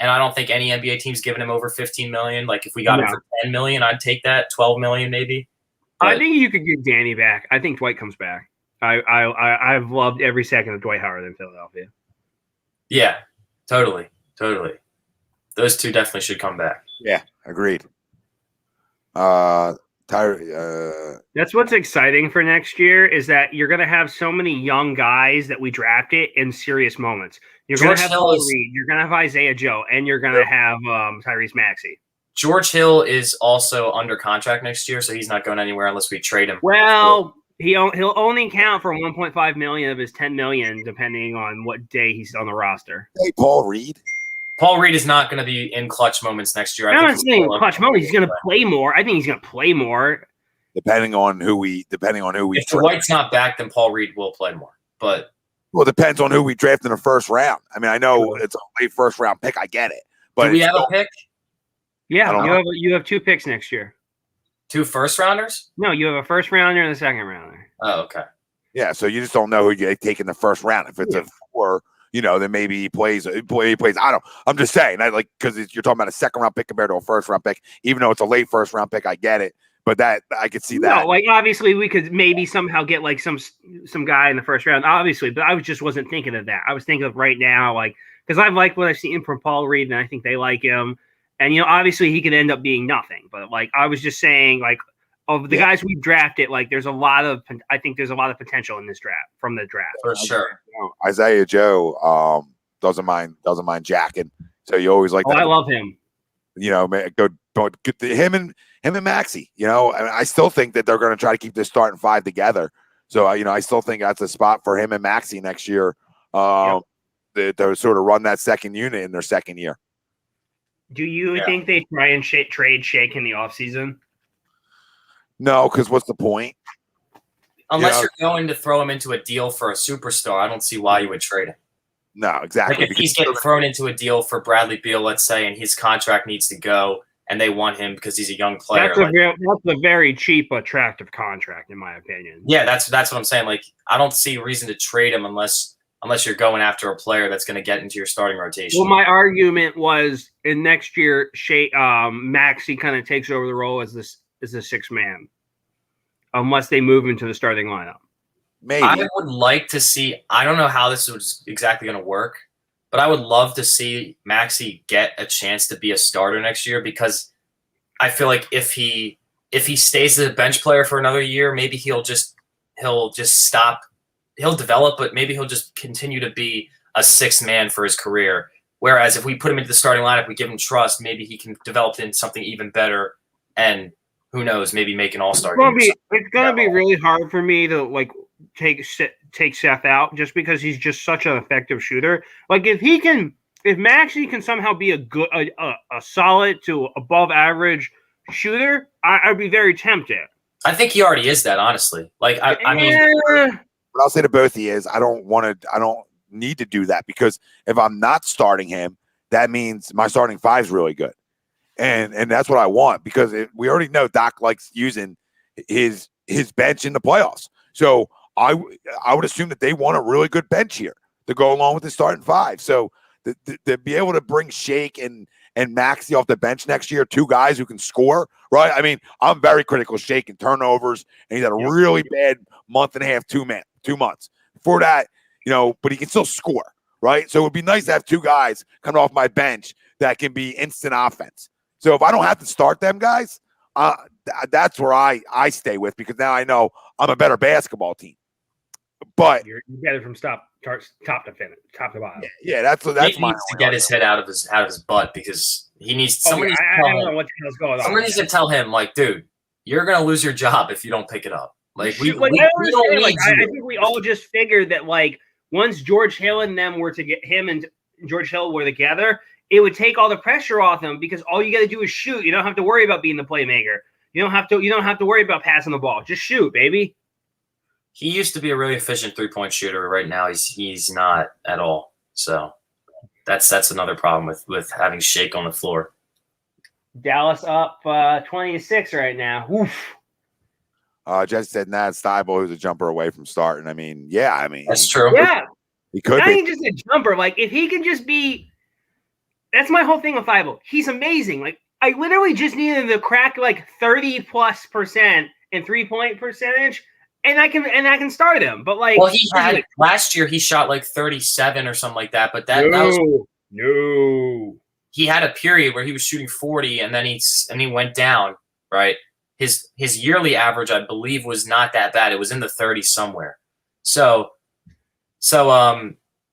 And I don't think any NBA team's giving him over $15 million. Like, if we got him for $10 million, I'd take that. $12 million, maybe. But I think you could get Danny back. I think Dwight comes back. I've loved every second of Dwight Howard in Philadelphia. Yeah, totally. Those two definitely should come back. Yeah, agreed. That's what's exciting for next year is that you're going to have so many young guys that we drafted in serious moments. You're going to have Paul Reed, you're going to have Isaiah Joe, and you're going to have Tyrese Maxey. George Hill is also under contract next year, so he's not going anywhere unless we trade him. Well, he'll only count for 1.5 million of his 10 million, depending on what day he's on the roster. Hey, Paul Reed. Paul Reed is not going to be in clutch moments next year. I'm not saying clutch moments. He's going to play more. I think he's going to play more. Depending on who we. If Dwight's not back, then Paul Reed will play more. But it depends on who we draft in the first round. I mean, I know it's a late first round pick. I get it. But do we have a pick? Yeah, you have 2 picks next year. 2 first rounders? No, you have a first rounder and a second rounder. Oh, okay. Yeah, so you just don't know who you take in the first round. If it's a 4, then maybe he plays. I'm just saying, because you're talking about a second round pick compared to a first round pick. Even though it's a late first round pick, I get it. But that I could see that. No, obviously we could maybe somehow get some guy in the first round, obviously. But I wasn't thinking of that. I was thinking of right now, because I like what I've seen from Paul Reed, and I think they like him. And, obviously he could end up being nothing. But, I was just saying, of the guys we've drafted, I think there's a lot of potential in this draft, from the draft. For sure. Isaiah Joe doesn't mind jacking. So you always like that. I love him. Go get him and Maxey. I still think that they're going to try to keep this starting 5 together. So, I still think that's a spot for him and Maxey next year to sort of run that second unit in their second year. Do you think they try and trade Shake in the offseason? No, because what's the point? Unless you're going to throw him into a deal for a superstar, I don't see why you would trade him. No, exactly. If he's getting thrown into a deal for Bradley Beal, let's say, and his contract needs to go, and they want him because he's a young player. That's a very cheap, attractive contract, in my opinion. Yeah, that's what I'm saying. I don't see a reason to trade him unless you're going after a player that's going to get into your starting rotation. Well, my argument was in next year, Maxey kind of takes over the role as the sixth man, unless they move into the starting lineup. Maybe. I would like to see. I don't know how this is exactly going to work, but I would love to see Maxey get a chance to be a starter next year, because I feel like if he stays as a bench player for another year, maybe he'll just stop. He'll develop, but maybe he'll just continue to be a sixth man for his career. Whereas if we put him into the starting lineup, we give him trust, maybe he can develop into something even better, and who knows, maybe make an all-star game. It's going to be really hard for me to take Seth out just because he's just such an effective shooter. If Maxey can somehow be a solid to above average shooter, I'd be very tempted. I think he already is that, honestly. I mean, what I'll say to both of you is I don't need to do that, because if I'm not starting him, that means my starting five is really good. And that's what I want, because we already know Doc likes using his bench in the playoffs. So I would assume that they want a really good bench here to go along with the starting five. So to be able to bring Shake and Maxey off the bench next year, two guys who can score, right? I mean, I'm very critical of Shake and turnovers, and he's had a really bad month and a half, 2 months. Before that, but he can still score, right? So it would be nice to have two guys coming off my bench that can be instant offense. So if I don't have to start them guys, that's where I stay with, because now I know I'm a better basketball team. But you're better from top to bottom. Yeah, that's he needs to get his head out of his butt, because he needs somebody. I don't know what the hell's going on. Somebody needs to tell him, like, dude, you're gonna lose your job if you don't pick it up. Like, we don't need I think we all just figured that, like, once George Hill and them were to get him and George Hill were together, it would take all the pressure off him, because all you got to do is shoot. You don't have to worry about being the playmaker. You don't have to worry about passing the ball. Just shoot, baby. He used to be a really efficient 3-point shooter. Right now, he's not at all. So that's another problem with having Shake on the floor. Dallas up 20-6 right now. Oof. Jesse said Nad Steibel, who's a jumper away from starting. I mean, that's true. Yeah, he could not be even just a jumper. Like, if he can just be, that's my whole thing with Steibel. He's amazing. Like, I literally just needed to crack like 30+% in 3-point percentage, and I can start him. But like, well, last year he shot like 37 or something like that. But that was he had a period where he was shooting 40, and then he went down. Right, his yearly average, I believe, was not that bad. It was in the 30s somewhere. So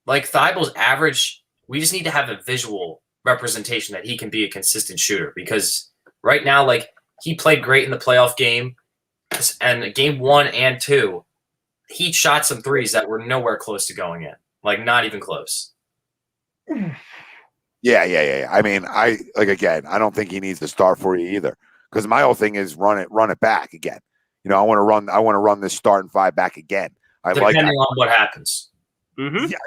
like Thibault's average, we just need to have a visual representation that he can be a consistent shooter, because right now, like, he played great in the playoff game, and game 1 and 2, he shot some threes that were nowhere close to going in, like, not even close. Yeah. I mean, I don't think he needs to start for you either, because my whole thing is run it back again. I want to run this starting five back again. Depending on what happens. Mm-hmm. Yeah.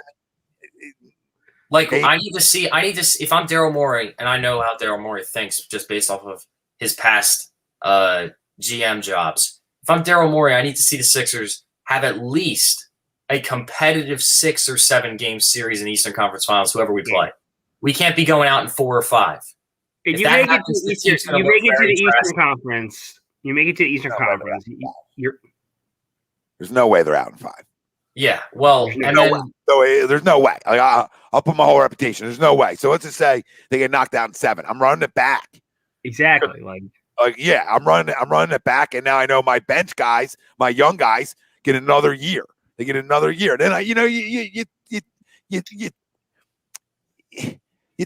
Like, I need to see, if I'm Daryl Morey, and I know how Daryl Morey thinks just based off of his past GM jobs. If I'm Daryl Morey, I need to see the Sixers have at least a competitive 6 or 7 game series in Eastern Conference Finals, whoever we play. We can't be going out in 4 or 5. If you make it to the Eastern Conference. You make it to the Eastern Conference. There's no way they're out in 5. Yeah, well, there's no way. Like, I'll put my whole reputation. There's no way. So let's just say they get knocked out in 7. I'm running it back. Exactly. Yeah, I'm running it back, and now I know my bench guys, my young guys, get another year. They get another year. Then you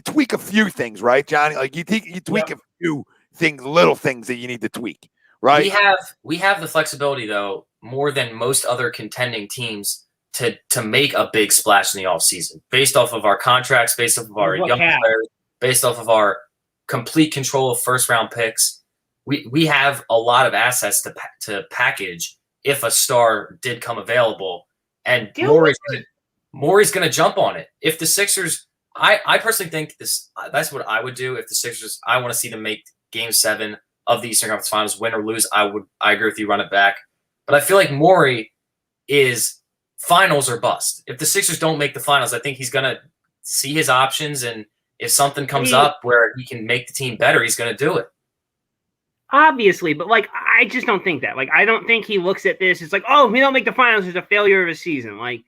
tweak a few things, right, Johnny? Like, you tweak a few things, little things that you need to tweak, right? We have the flexibility, though, more than most other contending teams to make a big splash in the offseason, based off of our contracts, based off of our young players, based off of our complete control of first-round picks. We have a lot of assets to package if a star did come available, and Morey's going to jump on it. If the Sixers, I personally think that's what I would do if the Sixers. I want to see them make Game 7 of the Eastern Conference Finals, win or lose. I agree with you, run it back. But I feel like Morey is finals or bust. If the Sixers don't make the finals, I think he's going to see his options, and if something comes up where he can make the team better, he's going to do it. Obviously, but like, I just don't think that. Like, I don't think he looks at this. It's like, oh, if we don't make the finals, it's a failure of a season. Like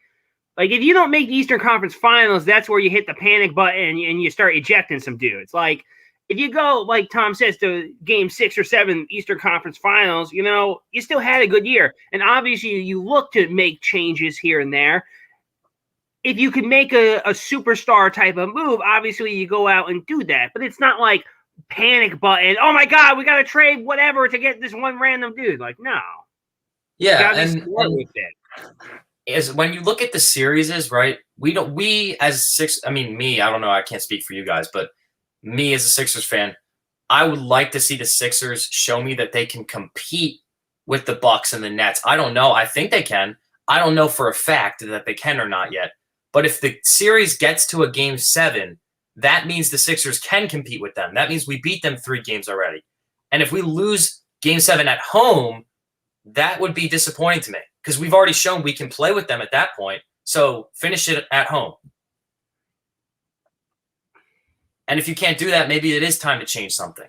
if you don't make the Eastern Conference Finals, that's where you hit the panic button and you start ejecting some dudes. Like, if you go, like Tom says, to Game 6 or 7 Eastern Conference Finals, you still had a good year. And obviously, you look to make changes here and there. If you could make a superstar type of move, obviously you go out and do that. But it's not like panic button. Oh my God, we got to trade whatever to get this one random dude. Like, no. Yeah, and with it. Is when you look at the series, right? We as Six. I mean, me. I don't know. I can't speak for you guys, but me as a Sixers fan, I would like to see the Sixers show me that they can compete with the Bucks and the Nets. I don't know. I think they can. I don't know for a fact that they can or not yet. But if the series gets to a game 7, that means the Sixers can compete with them. That means we beat them 3 games already. And if we lose game 7 at home, that would be disappointing to me because we've already shown we can play with them at that point. So finish it at home. And if you can't do that, maybe it is time to change something.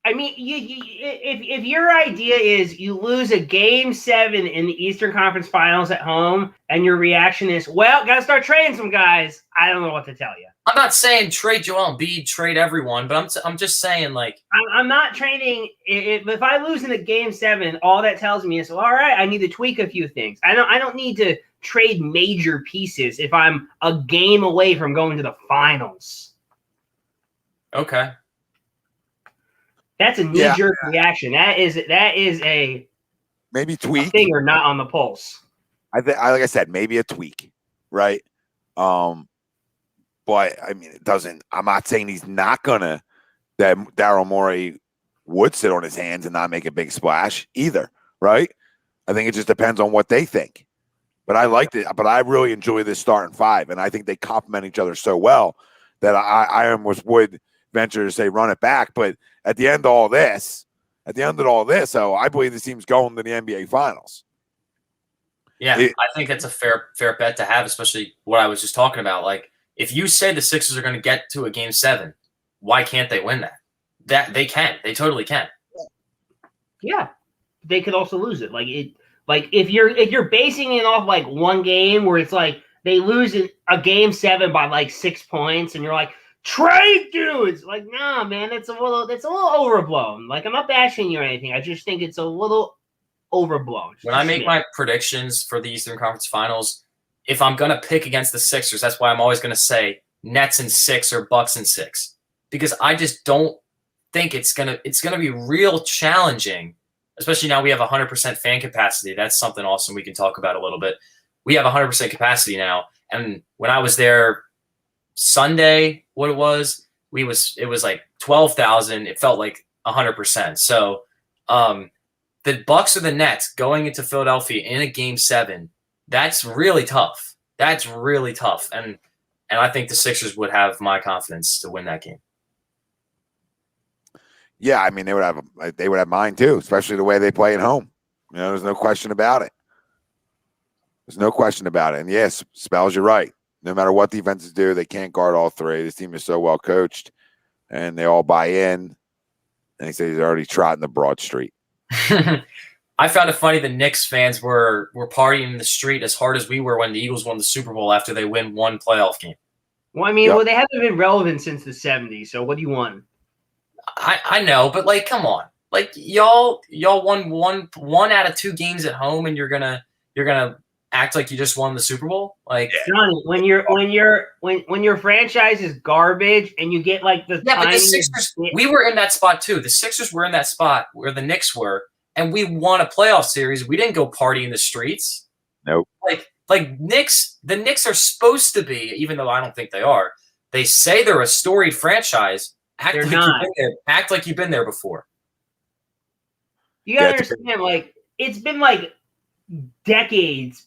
I mean, if your idea is you lose a game 7 in the Eastern Conference Finals at home, and your reaction is, well, got to start trading some guys, I don't know what to tell you. I'm not saying trade Joel Embiid, trade everyone, but I'm just saying, like, I'm not trading. If I lose in a game 7, all that tells me is, well, all right, I need to tweak a few things. I don't need to trade major pieces if I'm a game away from going to the finals. Okay. That's a knee-jerk reaction. That is a maybe tweak finger not on the pulse. like I said, maybe a tweak, right? But I mean, it doesn't. I'm not saying he's not gonna. That Daryl Morey would sit on his hands and not make a big splash either, right? I think it just depends on what they think. But I liked it. But I really enjoy this starting 5, and I think they complement each other so well that I almost would venture to say run it back. But at the end of all this, so I believe this team's going to the NBA Finals. Yeah, I think it's a fair bet to have, especially what I was just talking about. Like, if you say the Sixers are going to get to a game 7, why can't they win that? That they can. They totally can. Yeah. They could also lose it. Like if you're basing it off like one game where it's like they lose a game 7 by like 6 points and you're like, trade dudes. Like, nah, man, it's a little overblown. Like, I'm not bashing you or anything. I just think it's a little overblown. When I make my predictions for the Eastern Conference Finals, if I'm going to pick against the Sixers, that's why I'm always going to say Nets in 6 or Bucks in 6, because I just don't think it's going to be real challenging, especially now we have 100% fan capacity. That's something awesome we can talk about a little bit. We have 100% capacity now, and when I was there Sunday, what it was like 12,000. It felt like 100%. So the Bucks or the Nets going into Philadelphia in a game 7, that's really tough. That's really tough. And I think the Sixers would have my confidence to win that game. Yeah, I mean they would have mine too, especially the way they play at home. You know, there's no question about it. There's no question about it. And yes, Spells, you're right. No matter what defenses do, they can't guard all 3. This team is so well coached, and they all buy in. And he said he's already trotting the broad street. I found it funny the Knicks fans were partying in the street as hard as we were when the Eagles won the Super Bowl after they win one playoff game. Well, I mean, they haven't been relevant since the 70s, so what do you want? I know, but like, come on. Like, y'all won one out of 2 games at home, and you're gonna act like you just won the Super Bowl? Like, Johnny, when your franchise is garbage and you get like the but the Sixers, we were in that spot too. The Sixers were in that spot where the Knicks were, and we won a playoff series. We didn't go party in the streets. Nope. Like Knicks, the Knicks are supposed to be, even though I don't think they are. They say they're a storied franchise. Act like you've been there before. You gotta understand, like, it's been like decades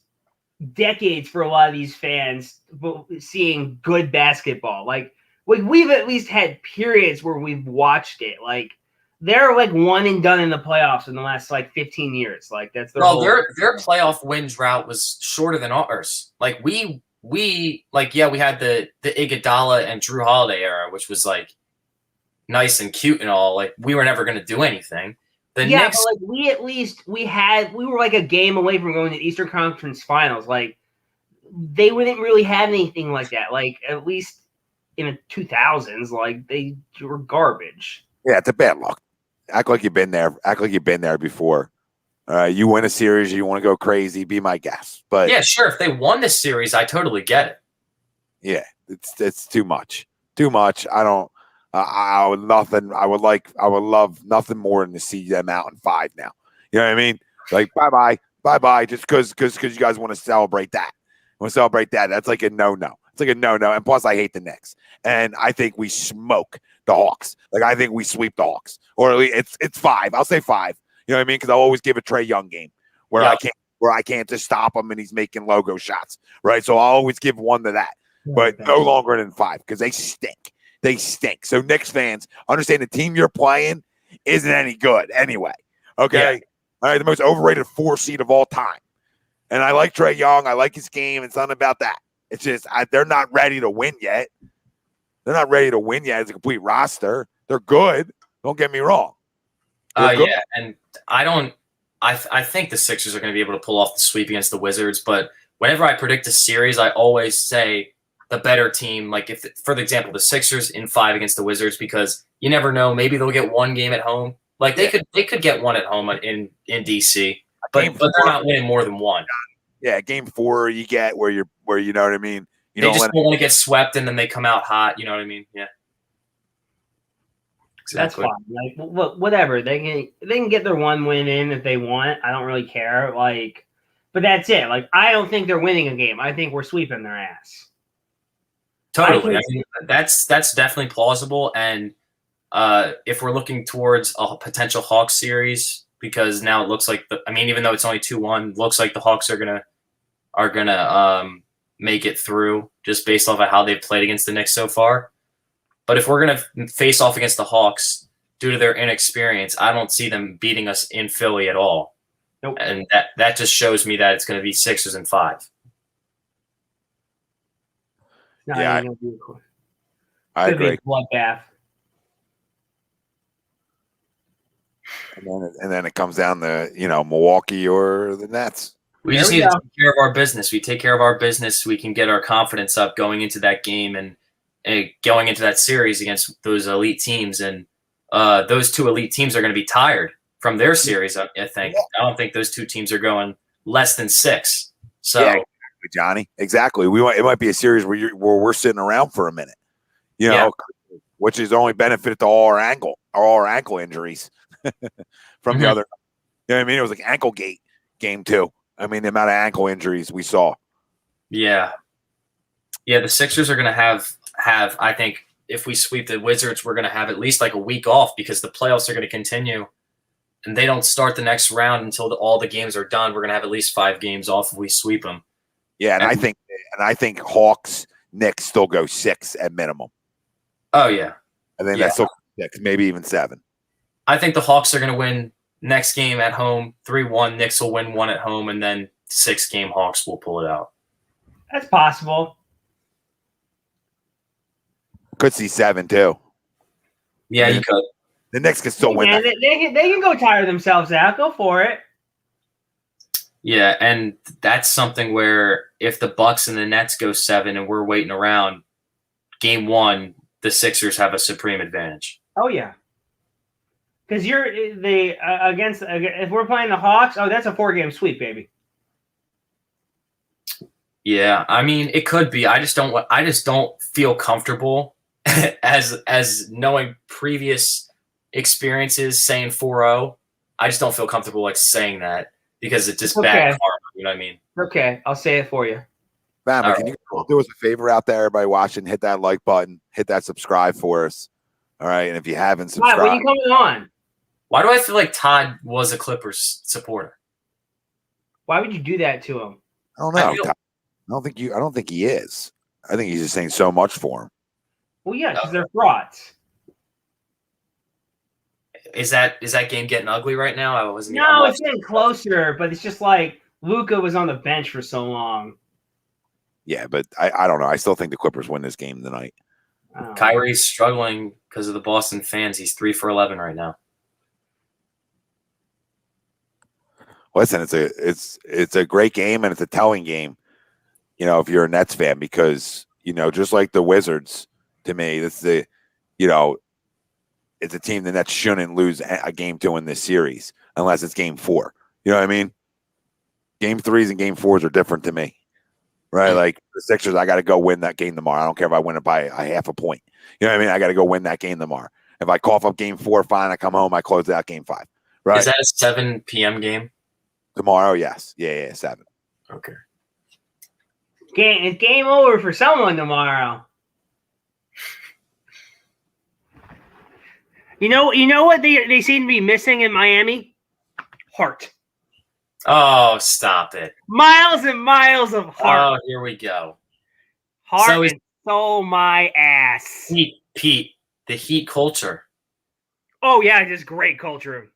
for a lot of these fans seeing good basketball. Like we've at least had periods where we've watched it. Like, they're like one and done in the playoffs in the last like 15 years. Like, that's their their playoff wins route was shorter than ours. Like we had the Iguodala and Drew Holiday era, which was like nice and cute and all. Like, we were never going to do anything. Knicks, but like we were like a game away from going to the Eastern Conference Finals. Like, they wouldn't really have anything like that. Like, at least in the 2000s, like, they were garbage. Yeah, it's a bad luck. Act like you've been there. Act like you've been there before. You win a series, you want to go crazy, be my guest. But yeah, sure. If they won this series, I totally get it. Yeah, it's too much. Too much. I would love nothing more than to see them out in 5 now. You know what I mean? Like, bye, just because you guys want to celebrate that. That's like a no-no. It's like a no-no. And plus, I hate the Knicks. And I think we smoke the Hawks. Like, I think we sweep the Hawks. Or at least it's 5. I'll say 5. You know what I mean? Because I'll always give a Trae Young game where I where I can't just stop him and he's making logo shots, right? So I'll always give one to that, but no longer than 5 because they stink. They stink. So Knicks fans, understand the team you're playing isn't any good anyway. Okay. Yeah. All right. The most overrated 4 seed of all time. And I like Trae Young. I like his game. It's not about that. It's just they're not ready to win yet. They're not ready to win yet as a complete roster. They're good. Don't get me wrong. Yeah. And I think the Sixers are going to be able to pull off the sweep against the Wizards. But whenever I predict a series, I always say the better team, like if, for example, the Sixers in 5 against the Wizards, because you never know, maybe they'll get one game at home. Like they could get one at home in DC, but they're not winning more than one. Yeah, game 4 you get where you know what I mean. They just don't want to get swept and then they come out hot. You know what I mean? Yeah, exactly. That's fine. Like whatever, they can get their one win in if they want. I don't really care. Like, but that's it. Like I don't think they're winning a game. I think we're sweeping their ass. Totally. I mean, that's definitely plausible. And if we're looking towards a potential Hawks series, because now it looks like even though it's only 2-1, looks like the Hawks are gonna make it through just based off of how they've played against the Knicks so far. But if we're gonna face off against the Hawks due to their inexperience, I don't see them beating us in Philly at all. Nope. And that just shows me that it's going to be Sixers in 5. No, Yeah, I agree. Bloodbath. And then it comes down to Milwaukee or the Nets. We just need to take care of our business. We take care of our business, we can get our confidence up going into that game and going into that series against those elite teams. And those 2 elite teams are going to be tired from their series, I think. Yeah. I don't think those 2 teams are going less than 6. So, yeah, exactly, Johnny. Exactly. It might be a series where we're sitting around for a minute, which is only benefited to all our ankle injuries from the other. You know what I mean? It was like ankle gate game 2. I mean, the amount of ankle injuries we saw. Yeah. Yeah, the Sixers are going to have, I think, if we sweep the Wizards, we're going to have at least like a week off because the playoffs are going to continue. And they don't start the next round until all the games are done. We're going to have at least 5 games off if we sweep them. Yeah, and I think Hawks, Knicks still go 6 at minimum. Oh, yeah. I think that's still 6, maybe even 7. I think the Hawks are going to win next game at home, 3-1. Knicks will win 1 at home, and then 6-game Hawks will pull it out. That's possible. Could see 7 too. Yeah, you could. The Knicks can still win. They can go tire themselves out. Go for it. Yeah, and that's something where if the Bucks and the Nets go 7 and we're waiting around, game 1, the Sixers have a supreme advantage. Oh yeah, because if we're playing the Hawks, that's a 4-game sweep, baby. Yeah, I mean it could be. I just don't feel comfortable as knowing previous experiences saying 4-0. I just don't feel comfortable like saying that because it's just bad karma. You know what I mean? Okay, I'll say it for you. Bama, can you do us a favor out there, everybody watching? Hit that like button, hit that subscribe for us. All right, and if you haven't subscribed, when are you coming on? Why do I feel like Todd was a Clippers supporter? Why would you do that to him? I don't know. I don't think he is. I think he's just saying so much for him. Well, yeah, because they're frauds. Is that game getting ugly right now? It's getting closer, but it's just like Luka was on the bench for so long. Yeah, but I don't know. I still think the Clippers win this game tonight. Kyrie's struggling because of the Boston fans. He's 3 for 11 right now. Listen, it's a great game and it's a telling game. If you're a Nets fan, because just like the Wizards, to me, it's a team the Nets shouldn't lose a game to in this series unless it's game 4. You know what I mean? Game 3s and game 4s are different to me, right? Like the Sixers, I got to go win that game tomorrow. I don't care if I win it by a half a point. You know what I mean? I got to go win that game tomorrow. If I cough up game 4, fine. I come home, I close out game 5. Right? Is that a 7 p.m. game? Tomorrow, yes. Yeah, 7. Okay. It's game over for someone tomorrow. You know what they seem to be missing in Miami? Heart. Oh, stop it. Miles and miles of heart. Oh, here we go. Heart So and soul my ass. Pete, the Heat culture. Oh, yeah, just great culture.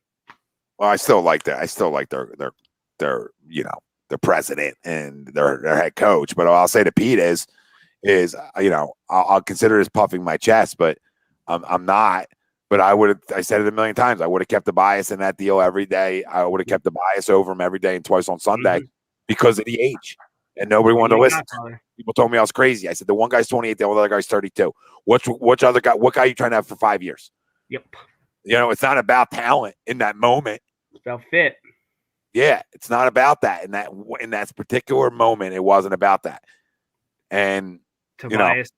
Well, I still like that. I still like their the president and their head coach. But I'll say to Pete is I'll consider this puffing my chest, but I'm not. But I said it a million times. I would have kept the bias in that deal every day. I would have kept the bias over him every day and twice on Sunday because of the age. And nobody wanted to listen. People told me I was crazy. I said, the one guy's 28, the other guy's 32. Which other guy, what guy are you trying to have for 5 years? Yep. It's not about talent in that moment. It's about fit. Yeah, it's not about that. In that particular moment, it wasn't about that. And Tobias,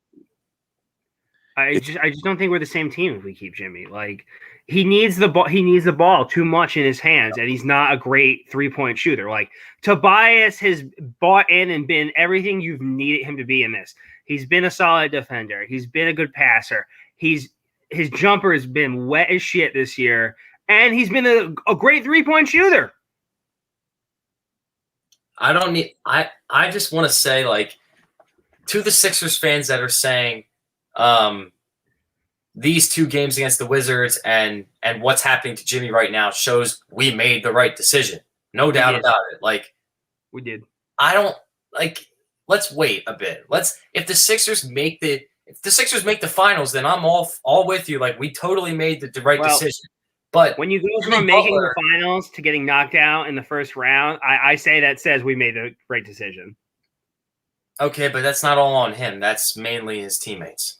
I just don't think we're the same team if we keep Jimmy. Like, he needs the ball. He needs the ball too much in his hands, and he's not a great 3-point shooter. Like, Tobias has bought in and been everything you've needed him to be in this. He's been a solid defender. He's been a good passer. His jumper has been wet as shit this year, and he's been a great 3-point shooter. I just want to say, like, to the Sixers fans that are saying these 2 games against the Wizards and what's happening to Jimmy right now shows we made the right decision. No doubt about it. Like, we did. I don't like. Let's wait a bit. If the Sixers make the finals, then I'm all with you. Like, we totally made the right decision. But when you go from making the finals to getting knocked out in the first round, I say that says we made the right decision. Okay, but that's not all on him. That's mainly his teammates.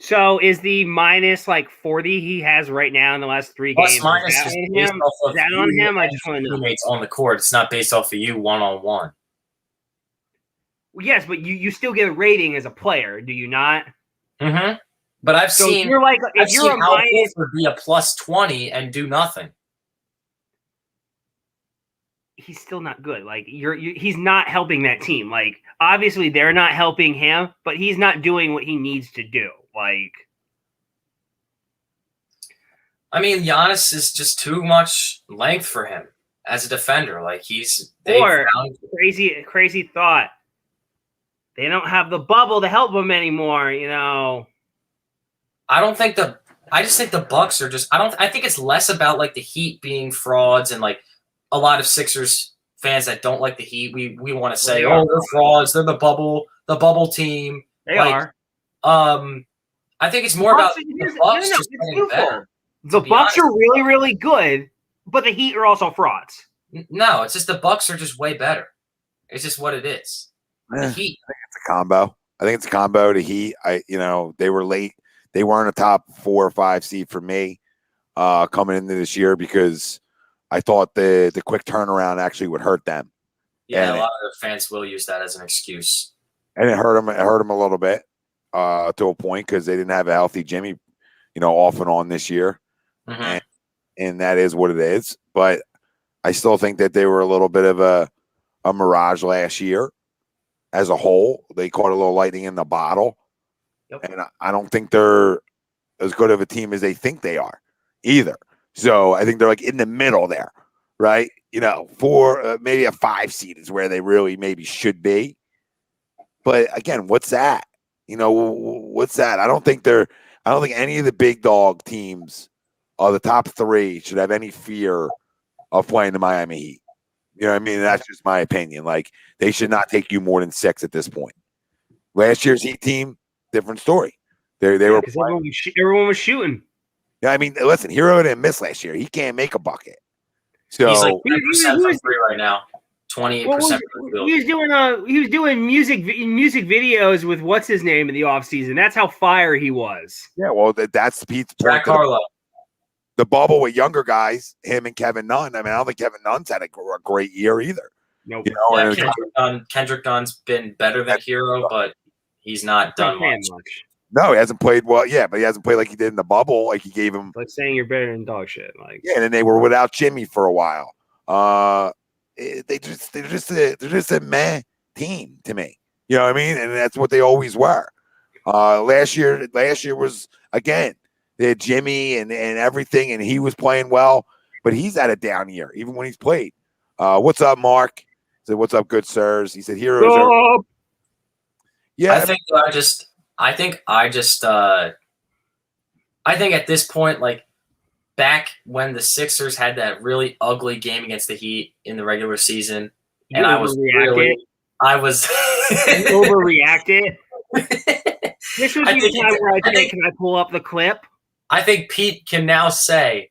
So is the minus 40 he has right now in the last 3 games? Plus minus is that on him? I just want to know. Teammates on the court. It's not based off of you one-on-one. Well, yes, but you still get a rating as a player, do you not? Mm-hmm. But I've seen you're like if you're a minus would be a plus 20 and do nothing. He's still not good. Like he's not helping that team. Like, obviously they're not helping him, but he's not doing what he needs to do. Like, I mean, Giannis is just too much length for him as a defender. Like, crazy thought. They don't have the bubble to help him anymore, I just think the Bucks are just I think it's less about like the Heat being frauds and like a lot of Sixers fans that don't like the Heat. We want to say, they're frauds, they're the bubble team. They are. I think it's more about the Bucks just getting better. The Bucks are really, really good, but the Heat are also frauds. No, it's just the Bucks are just way better. It's just what it is. The Heat. I think it's a combo. The Heat, they were late. They weren't a top 4 or 5 seed for me coming into this year because I thought the quick turnaround actually would hurt them. Yeah, a lot of fans will use that as an excuse. And it hurt them. It hurt them a little bit to a point because they didn't have a healthy Jimmy, off and on this year. Mm-hmm. And that is what it is. But I still think that they were a little bit of a mirage last year as a whole. They caught a little lightning in the bottle. Yep. And I don't think they're as good of a team as they think they are either. So I think they're like in the middle there, right? For maybe a 5 seed is where they really maybe should be. But again, what's that? What's that? I don't think any of the big dog teams or the top 3 should have any fear of playing the Miami Heat. You know what I mean? That's just my opinion. Like, they should not take you more than 6 at this point. Last year's Heat team, different story. They were everyone was shooting. Yeah, I mean, listen, Hero didn't miss last year. He can't make a bucket. So he's like 10% from 3 right now. 28%. He was doing music videos with what's his name in the offseason. That's how fire he was. Yeah, well, that's Pete's point. Jack Harlow. The bubble with younger guys, him and Kevin Nunn. I mean, I don't think Kevin Nunn's had a great year either. Nope. Kendrick Nunn's been better than Hero, but he's not done much. No, he hasn't played well. Yeah, but he hasn't played like he did in the bubble. Like, he gave him. Like saying you're better than dog shit. Like, yeah, and then they were without Jimmy for a while. They're just a meh team to me. You know what I mean? And that's what they always were. Last year was, again, they had Jimmy and everything, and he was playing well, but he's had a down year, even when he's played. What's up, Mark? He said, what's up, good sirs? He said, heroes are. Yeah, I think at this point, like back when the Sixers had that really ugly game against the Heat in the regular season, and I was overreacted. This would be the time where I think, can I pull up the clip? I think Pete can now say,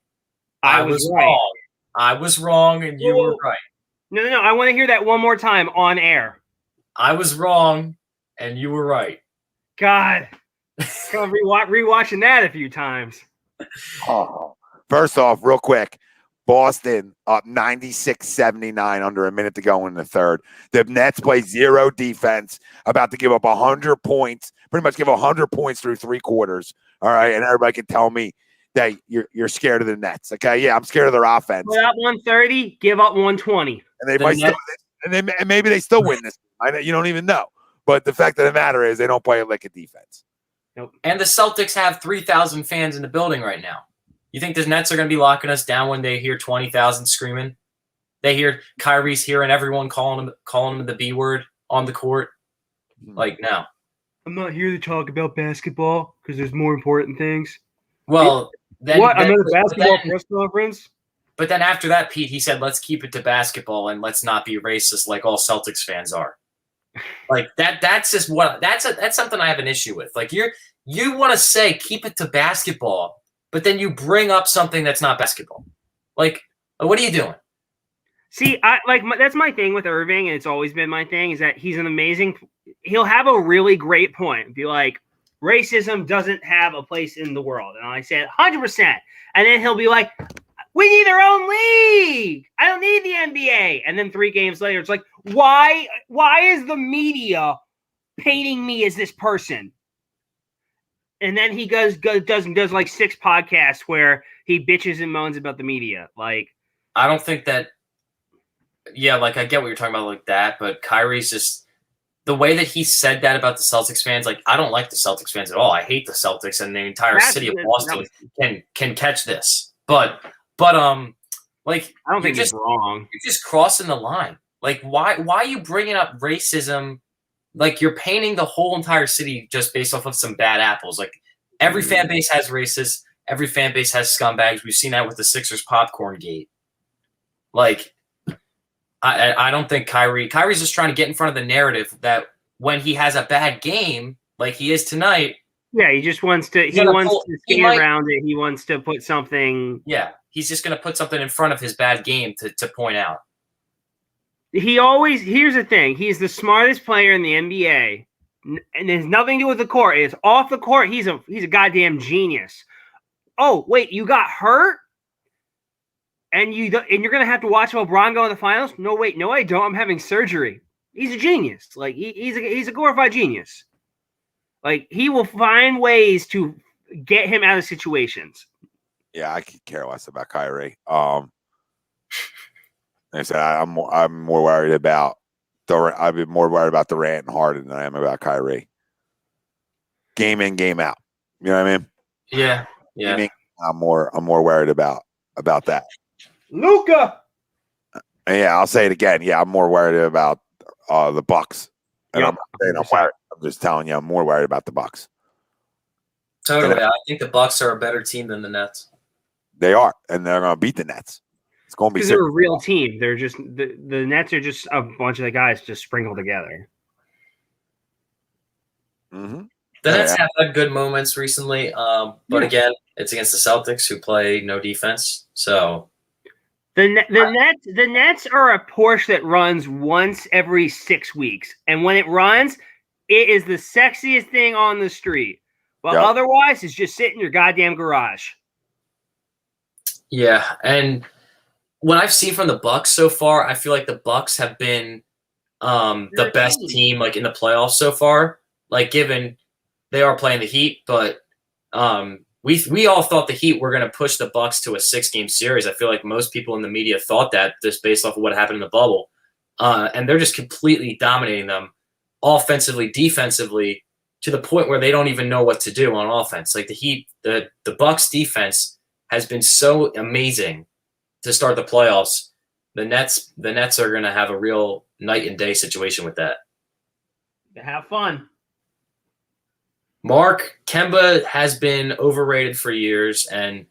I was right. wrong. I was wrong, and you were right. No. I want to hear that one more time on air. I was wrong, and you were right. God. I'm rewatching that a few times. Oh. First off, real quick, Boston up 96-79 under a minute to go in the third. The Nets play zero defense, about to give up 100 points, pretty much give 100 points through 3 quarters. All right, and everybody can tell me that you're scared of the Nets. Okay, yeah, I'm scared of their offense. Put up 130, give up 120, and they might still, and maybe they still win this. You don't even know. But the fact of the matter is, they don't play a lick of defense. Nope. And the Celtics have 3,000 fans in the building right now. You think the Nets are going to be locking us down when they hear 20,000 screaming? They hear Kyrie's hearing everyone calling him the B word on the court. Like, no. I'm not here to talk about basketball because there's more important things. Well, then I'm at a basketball press conference. But then after that, Pete, he said, "Let's keep it to basketball and let's not be racist like all Celtics fans are." Like that's just that's something I have an issue with. Like you want to say keep it to basketball, but then you bring up something that's not basketball. Like, what are you doing? See, that's my thing with Irving, and it's always been my thing, is that he's an amazing – he'll have a really great point. Be like, racism doesn't have a place in the world. And I said 100%. And then he'll be like, we need our own league. I don't need the NBA. And then 3 games later, it's like, why is the media painting me as this person? And then he does like 6 podcasts where he bitches and moans about the media. Like, I don't think that. Yeah, like I get what you're talking about like that, but Kyrie's just the way that he said that about the Celtics fans. Like, I don't like the Celtics fans at all. I hate the Celtics, and the entire city of Boston can catch this. But like, I don't think he's wrong. You're just crossing the line. Like, why are you bringing up racism? Like, you're painting the whole entire city just based off of some bad apples. Like, every fan base has racists. Every fan base has scumbags. We've seen that with the Sixers popcorn gate. Like, I don't think Kyrie's just trying to get in front of the narrative that when he has a bad game, like he is tonight. Yeah, he just wants to. He wants to skate around it. He wants to put something. Yeah, he's just going to put something in front of his bad game to point out. Here's the thing. He's the smartest player in the NBA, and there's nothing to do with the court. It's off the court. He's a goddamn genius. Oh wait, you got hurt? And you're gonna have to watch LeBron go in the finals? No, wait, no, I don't. I'm having surgery. He's a genius. Like he's a glorified genius. Like he will find ways to get him out of situations. Yeah, I could care less about Kyrie. Like I said, I'm more worried about I've been more worried about Durant and Harden than I am about Kyrie. Game in, game out. You know what I mean? Yeah. I'm more worried about that. Luka. Yeah, I'll say it again. Yeah, I'm more worried about the Bucks. And Yep. I'm not saying I'm worried. I'm just telling you, I'm more worried about the Bucks. Totally. I think the Bucks are a better team than the Nets. They are, and they're going to beat the Nets. It's going to be because they're a real team. They're just the Nets are just a bunch of the guys just sprinkled together. Mm-hmm. The Nets have had good moments recently, but again, it's against the Celtics who play no defense. So the Nets are a Porsche that runs once every 6 weeks, and when it runs, it is the sexiest thing on the street. But otherwise, it's just sitting in your goddamn garage. Yeah, and what I've seen from the Bucks so far, I feel like the Bucks have been the best team like in the playoffs so far. Like, given they are playing the Heat, but we all thought the Heat were going to push the Bucks to a 6-game series. I feel like most people in the media thought that just based off of what happened in the bubble, and they're just completely dominating them, offensively, defensively, to the point where they don't even know what to do on offense. Like the Heat, the Bucks defense has been so amazing to start the playoffs the Nets are going to have a real night and day situation with that. To have fun. Mark, Kemba has been overrated for years, and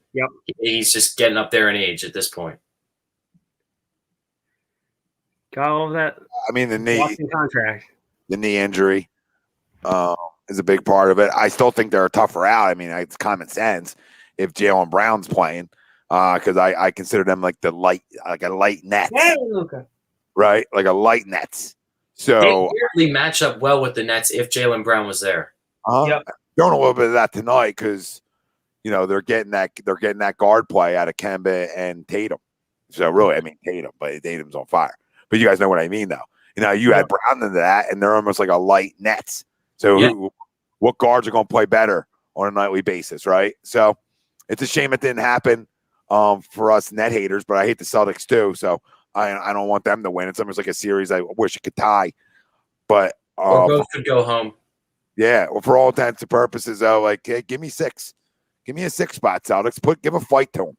he's just getting up there in age at this point. Got all of that. I mean, the knee injury is a big part of it. I still think they're a tougher out. I mean, it's common sense if Jaylen Brown's playing, because I consider them like a light Nets, right? Like a light Nets. So they weirdly match up well with the Nets if Jaylen Brown was there. Doing a little bit of that tonight because they're getting that guard play out of Kemba and Tatum. So really, I mean Tatum, but Tatum's on fire. But you guys know what I mean, though. You add Brown into that, and they're almost like a light Nets. So what guards are going to play better on a nightly basis, right? So it's a shame it didn't happen for us net haters, but I hate the Celtics too. So I don't want them to win. It's almost like a series I wish it could tie. But or both could go home. Yeah, well, for all intents and purposes, though, like, hey, give me 6. Give me a 6 spot, Celtics. Give a fight to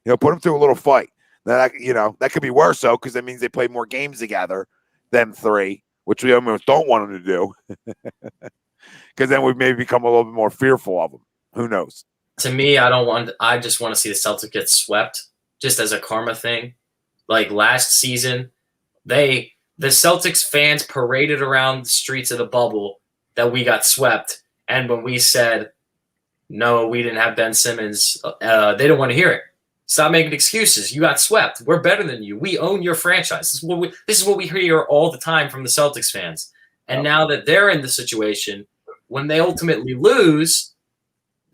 them. Put them through a little fight. That could be worse, though, because that means they play more games together than 3, which we almost don't want them to do. Because then we maybe become a little bit more fearful of them. Who knows? To me, I just want to see the Celtics get swept, just as a karma thing. Like last season, the Celtics fans paraded around the streets of the bubble that we got swept. And when we said, no, we didn't have Ben Simmons, they didn't want to hear it. Stop making excuses. You got swept. We're better than you. We own your franchise. This is what we hear all the time from the Celtics fans. And now that they're in the situation, when they ultimately lose,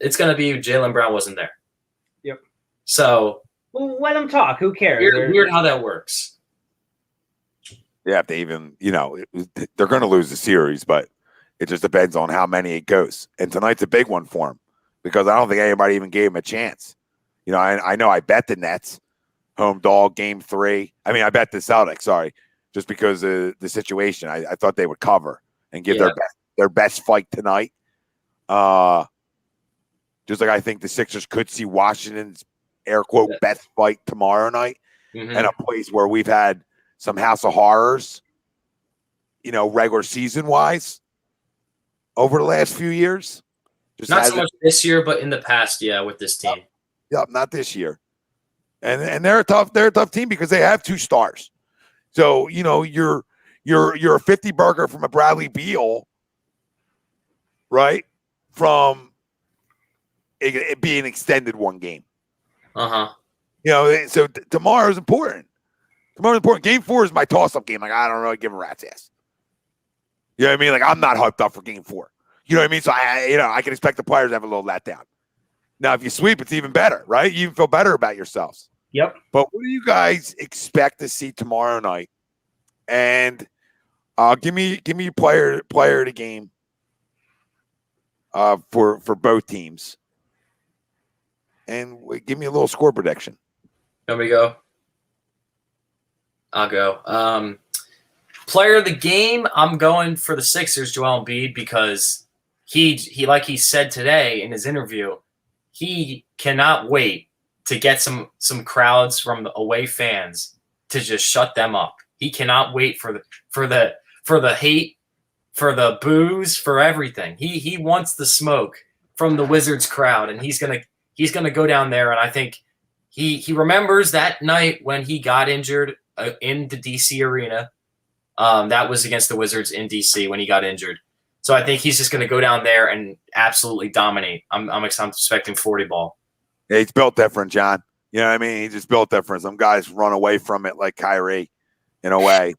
it's going to be Jaylen Brown wasn't there. Yep. So let them talk. Who cares? Weird how that works. Yeah, if they even, they're going to lose the series, but it just depends on how many it goes. And tonight's a big one for them because I don't think anybody even gave him a chance. I know I bet the Nets home dog game 3. I mean, I bet the Celtics, sorry, just because of the situation. I thought they would cover and give their best fight tonight. Just like I think the Sixers could see Washington's air quote best fight tomorrow night and a place where we've had some house of horrors, regular season wise over the last few years. Not so much this year, but in the past, with this team. Yep, not this year. And they're a tough team because they have 2 stars. So, you're a 50 burger from a Bradley Beal, right? From it being extended 1 game. So tomorrow's important. Game 4 is my toss-up game. Like, I don't really give a rat's ass. You know what I mean? Like, I'm not hyped up for game 4. You know what I mean? So I can expect the players to have a little letdown. Now, if you sweep, it's even better, right? You even feel better about yourselves. Yep. But what do you guys expect to see tomorrow night? And give me player of the game for both teams. And give me a little score prediction. Let me go. I'll go. Player of the game, I'm going for the Sixers, Joel Embiid, because he like he said today in his interview, he cannot wait to get some crowds from the away fans to just shut them up. He cannot wait for the hate, for the boos, for everything. He wants the smoke from the Wizards crowd, and he's gonna go down there. And I think he remembers that night when he got injured in the DC arena. That was against the Wizards in DC when he got injured. So I think he's just going to go down there and absolutely dominate. I'm expecting 40 ball. Yeah, he's built different, John. You know what I mean? He just built different. Some guys run away from it like Kyrie in a way.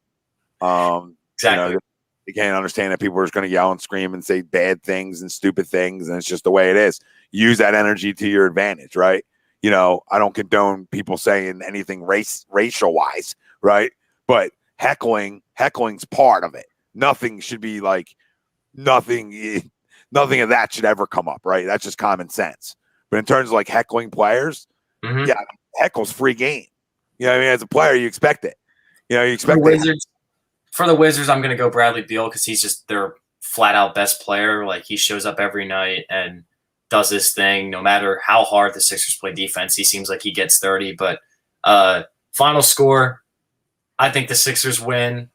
Exactly. You can't understand that people are just going to yell and scream and say bad things and stupid things, and it's just the way it is. Use that energy to your advantage, right? I don't condone people saying anything racial-wise, right? But heckling's part of it. Nothing should be like nothing of that should ever come up, right? That's just common sense. But in terms of like heckling players, heckle's free game. I mean, as a player, you expect it. You expect for the Wizards, I'm going to go Bradley Beal because he's just their flat out best player. Like he shows up every night and does his thing. No matter how hard the Sixers play defense, he seems like he gets 30. But final score, I think the Sixers win.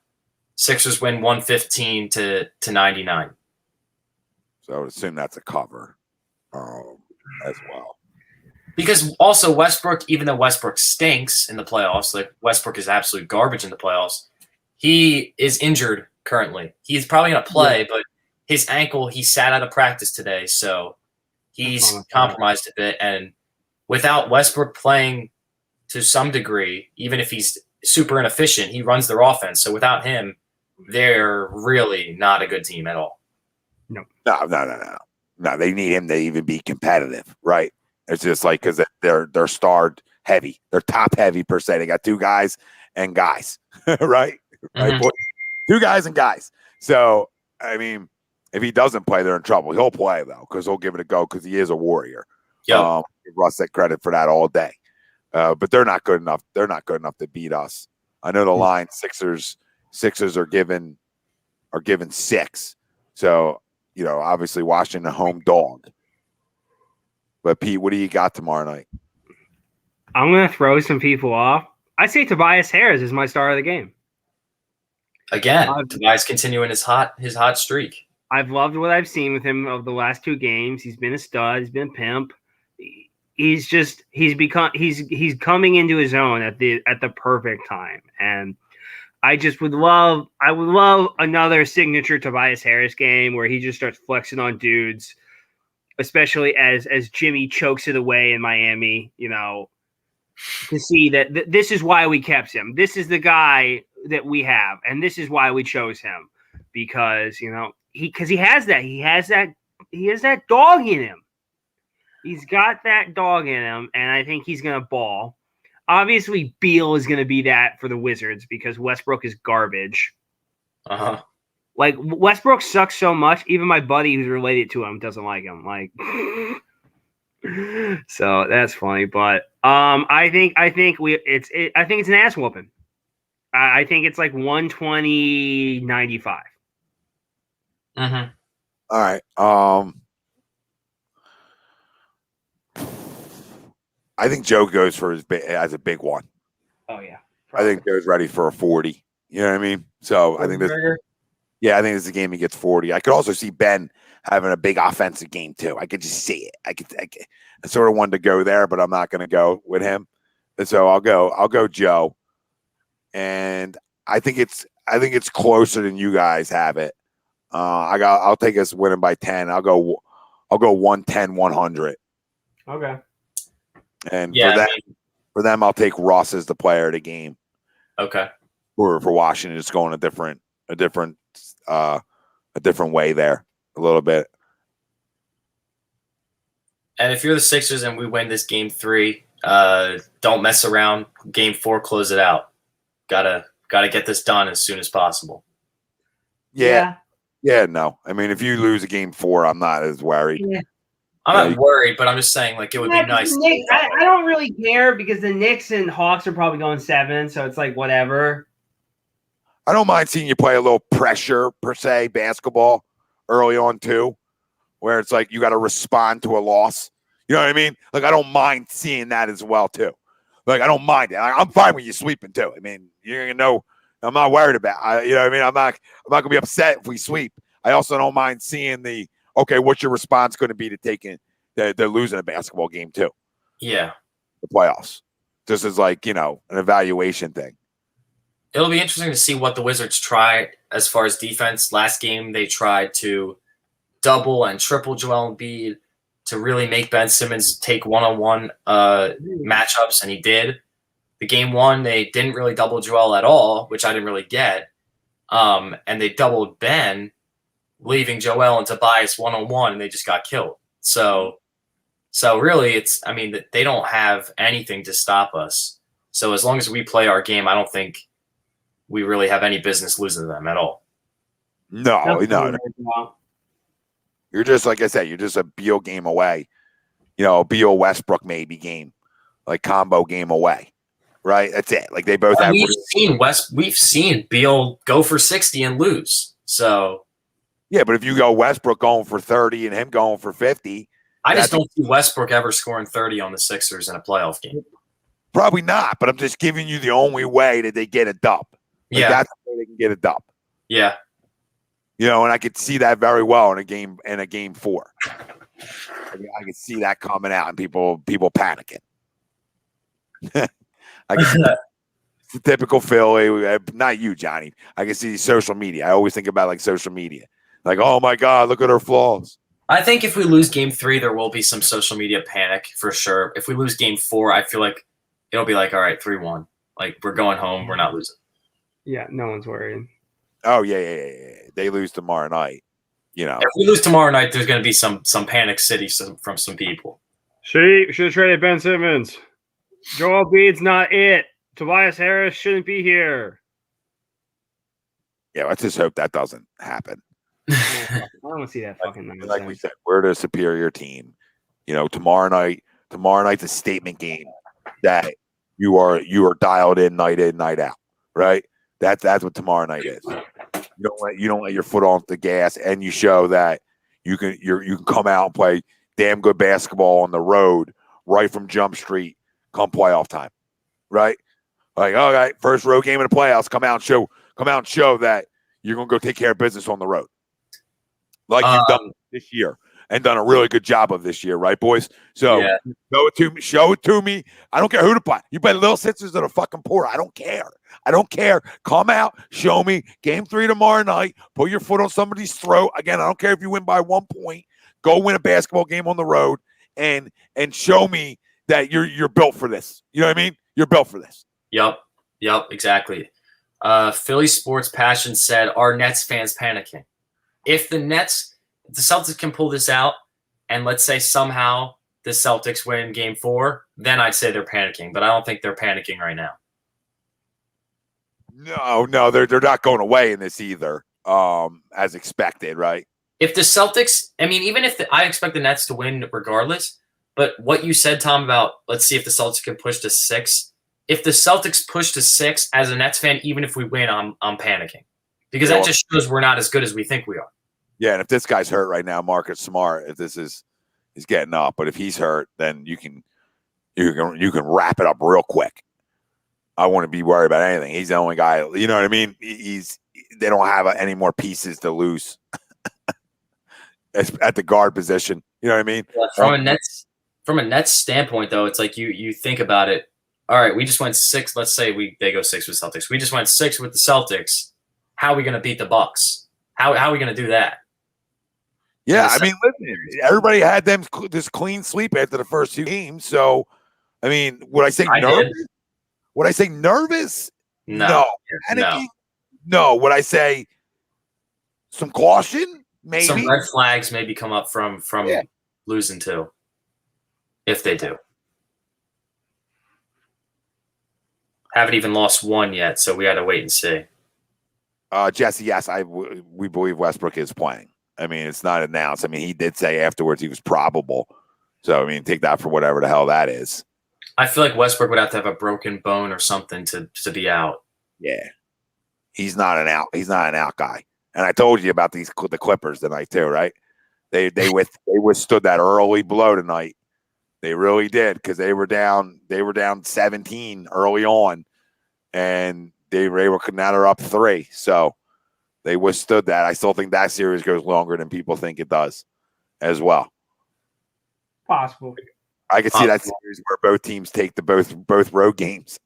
Sixers win 115 to 99. So I would assume that's a cover as well. Because also Westbrook, even though Westbrook stinks in the playoffs, like Westbrook is absolute garbage in the playoffs, he is injured currently. He's probably going to play, but his ankle, he sat out of practice today, so he's compromised a bit. And without Westbrook playing to some degree, even if he's super inefficient, he runs their offense. So without him, they're really not a good team at all. No. They need him to even be competitive, right? It's just like because they're starred heavy, they're top heavy per se. They got two guys and guys, right? Right, boy? Two guys and guys. So I mean, if he doesn't play, they're in trouble. He'll play though because he'll give it a go because he is a warrior. Yeah, give Russ that credit for that all day. But they're not good enough. They're not good enough to beat us. I know the line Sixers are given 6. So obviously Washington home dog. But Pete, what do you got tomorrow night? I'm gonna throw some people off. I say Tobias Harris is my star of the game. Again, Tobias continuing his hot streak. I've loved what I've seen with him over the last 2 games. He's been a stud. He's been a pimp. He's coming into his own at the perfect time. And I would love another signature Tobias Harris game where he just starts flexing on dudes, especially as Jimmy chokes it away in Miami, to see that this is why we kept him. This is the guy that we have, and this is why we chose him because he has that dog in him. He's got that dog in him, and I think he's gonna ball. Obviously, Beal is gonna be that for the Wizards because Westbrook is garbage. Like Westbrook sucks so much, even my buddy who's related to him doesn't like him. Like, so that's funny. But I think it's an ass whooping. I think it's like 120-95. All right. I think Joe goes for as a big one. Oh yeah. Probably. I think Joe's ready for a 40. You know what I mean? So I think this. Yeah, I think this is a game he gets 40. I could also see Ben having a big offensive game too. I could just see it. I sort of wanted to go there, but I'm not going to go with him. And so I'll go Joe. And I think it's closer than you guys have it. I'll take us winning by 10. I'll go 110-100. Okay. And for them, I'll take Russ as the player of the game. Okay. For Washington, just going a different way there a little bit. And if you're the Sixers and we win this game 3, don't mess around. Game 4, close it out. Gotta get this done as soon as possible. Yeah. No. I mean, if you lose a game 4, I'm not as worried. Yeah. I'm not worried, but I'm just saying, like, it would be nice. I don't really care because the Knicks and Hawks are probably going 7, so it's like whatever. I don't mind seeing you play a little pressure, per se, basketball early on, too, where it's like you got to respond to a loss. You know what I mean? Like, I don't mind seeing that as well, too. Like, I don't mind it. I'm fine with you sweeping, too. I mean, you're going to know I'm not worried about you know what I mean? I'm not going to be upset if we sweep. I also don't mind seeing what's your response going to be to taking they're losing a basketball game, too. Yeah. The playoffs. This is like, an evaluation thing. It'll be interesting to see what the Wizards try as far as defense. Last game, they tried to double and triple Joel Embiid to really make Ben Simmons take one-on-one matchups, and he did. The game 1, they didn't really double Joel at all, which I didn't really get. And they doubled Ben, leaving Joel and Tobias one-on-one, and they just got killed. So really, they don't have anything to stop us. So as long as we play our game, I don't think we really have any business losing to them at all. No. You're just, like I said, you're just a Beal game away. Beal Westbrook maybe game, like combo game away, right? That's it. Like they both have. We've seen Beal go for 60 and lose. So yeah, but if you go Westbrook going for 30 and him going for 50, I just don't see Westbrook ever scoring 30 on the Sixers in a playoff game. Probably not, but I'm just giving you the only way that they get a dub. Like, Yeah. that's the way they can get a dub. Yeah. And I could see that very well in a game 4. I could see that coming out and people panicking. I can see it's the typical Philly. Not you, Johnny. I can see social media. I always think about like social media. Like, oh my God, look at her flaws. I think if we lose game 3, there will be some social media panic for sure. If we lose game 4, I feel like it'll be like, all right, 3-1. Like, we're going home. We're not losing. Yeah, no one's worried. Oh, yeah. They lose tomorrow night. If we lose tomorrow night, there's going to be some panic city from some people. Should have traded Ben Simmons. Joel Embiid's not it. Tobias Harris shouldn't be here. Yeah, let's just hope that doesn't happen. I don't want to see that fucking nonsense. Like we said, we're the superior team. Tomorrow night's a statement game that you are dialed in, night out, right? That's what tomorrow night is. You don't let your foot off the gas, and you show that you can come out and play damn good basketball on the road right from Jump Street come playoff time, right? Like, all right, first road game in the playoffs, come out and show that you're gonna go take care of business on the road, like you've done this year and done a really good job of this year, right, boys? So Yeah. show it to me. I don't care who to play. You play Little Sisters of the fucking poor. I don't care. Come out, show me. Game 3 tomorrow night. Put your foot on somebody's throat. Again, I don't care if you win by 1 point. Go win a basketball game on the road and show me that you're built for this. You know what I mean? You're built for this. Yep, exactly. Philly Sports Passion said, "Are Nets fans panicking? If the Celtics can pull this out, and let's say somehow the Celtics win Game 4, then I'd say they're panicking. But I don't think they're panicking right now. No, they're not going away in this either, as expected, right? If the Celtics, I expect the Nets to win regardless. But what you said, Tom, about let's see if the Celtics can push to 6. If the Celtics push to 6, as a Nets fan, even if we win, I'm panicking because that just shows we're not as good as we think we are. Yeah, and if this guy's hurt right now, Marcus Smart, if this is getting up, but if he's hurt, then you can wrap it up real quick. I wouldn't be worried about anything. He's the only guy. You know what I mean? They don't have any more pieces to lose at the guard position. You know what I mean? From a Nets standpoint, though, it's like you think about it. All right, we just went 6. Let's say they go 6 with Celtics. We just went 6 with the Celtics. How are we going to beat the Bucks? How are we going to do that? Yeah, listen, everybody had them this clean sweep after the first 2 games. So, would I say nervous? Would I say nervous? No. Panicking? No. Would I say some caution? Maybe. Some red flags maybe come up from losing 2, if they do. Haven't even lost 1 yet, so we got to wait and see. Jesse, yes, we believe Westbrook is playing. It's not announced. He did say afterwards he was probable. So, take that for whatever the hell that is. I feel like Westbrook would have to have a broken bone or something to be out. Yeah. He's not an out guy. And I told you about the Clippers tonight too, right? They withstood that early blow tonight. They really did because they were down 17 early on, and they were now they're up 3. So they withstood that. I still think that series goes longer than people think it does, as well. Possible. I could see that series where both teams take the both road games,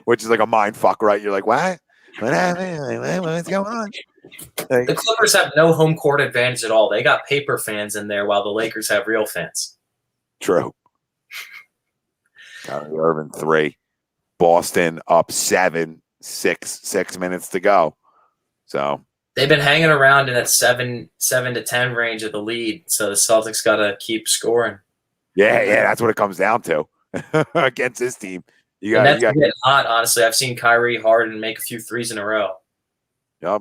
which is like a mind fuck, right? You're like, what? What's going on? The Clippers have no home court advantage at all. They got paper fans in there while the Lakers have real fans. True. Kyrie Irving 3. Boston up 7, 6 minutes to go. So they've been hanging around in that 7 to 10 range of the lead. So the Celtics got to keep scoring. Yeah, that's what it comes down to against this team. You got getting hot. Honestly, I've seen Kyrie Harden make a few threes in a row.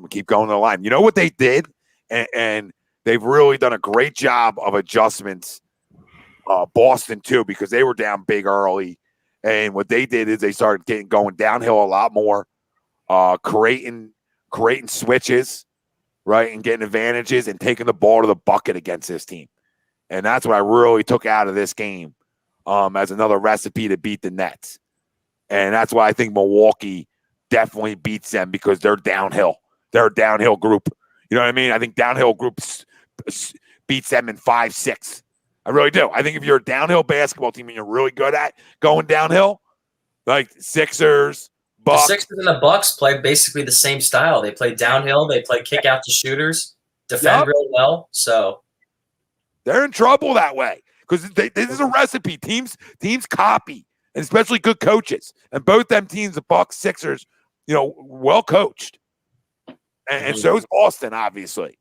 Keep going to the line. You know what they did, and they've really done a great job of adjustments. Boston too, because they were down big early, and what they did is they started going downhill a lot more, creating switches, right, and getting advantages and taking the ball to the bucket against this team. And that's what I really took out of this game as another recipe to beat the Nets. And that's why I think Milwaukee definitely beats them because they're downhill. They're a downhill group. You know what I mean? I think downhill groups beats them in 5-6. I really do. I think if you're a downhill basketball team and you're really good at going downhill, like Sixers, Bucks. The Sixers and the Bucks play basically the same style. They play downhill. They play kick out to shooters, defend really well. So they're in trouble that way because this is a recipe. Teams copy, and especially good coaches. And both them teams, the Bucks, Sixers, well coached. And so is Boston, obviously.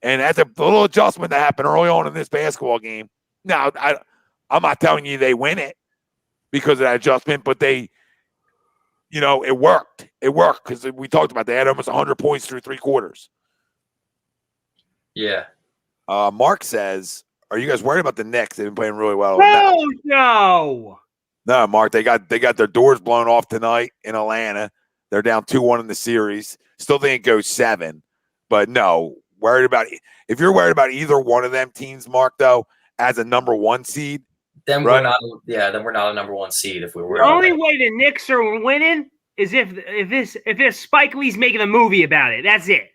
And that's a little adjustment that happened early on in this basketball game. Now, I'm not telling you they win it because of that adjustment, but they, it worked. It worked because we talked about they had almost 100 points through 3 quarters. Yeah. Mark says, are you guys worried about the Knicks? They've been playing really well. No. No, Mark, they got their doors blown off tonight in Atlanta. They're down 2-1 in the series. Still think it goes 7. But no, if you're worried about either one of them teams, Mark, though, as a number 1 seed, then right? we're not a number 1 seed if we were. The only way the Knicks are winning is if Spike Lee's making a movie about it. That's it.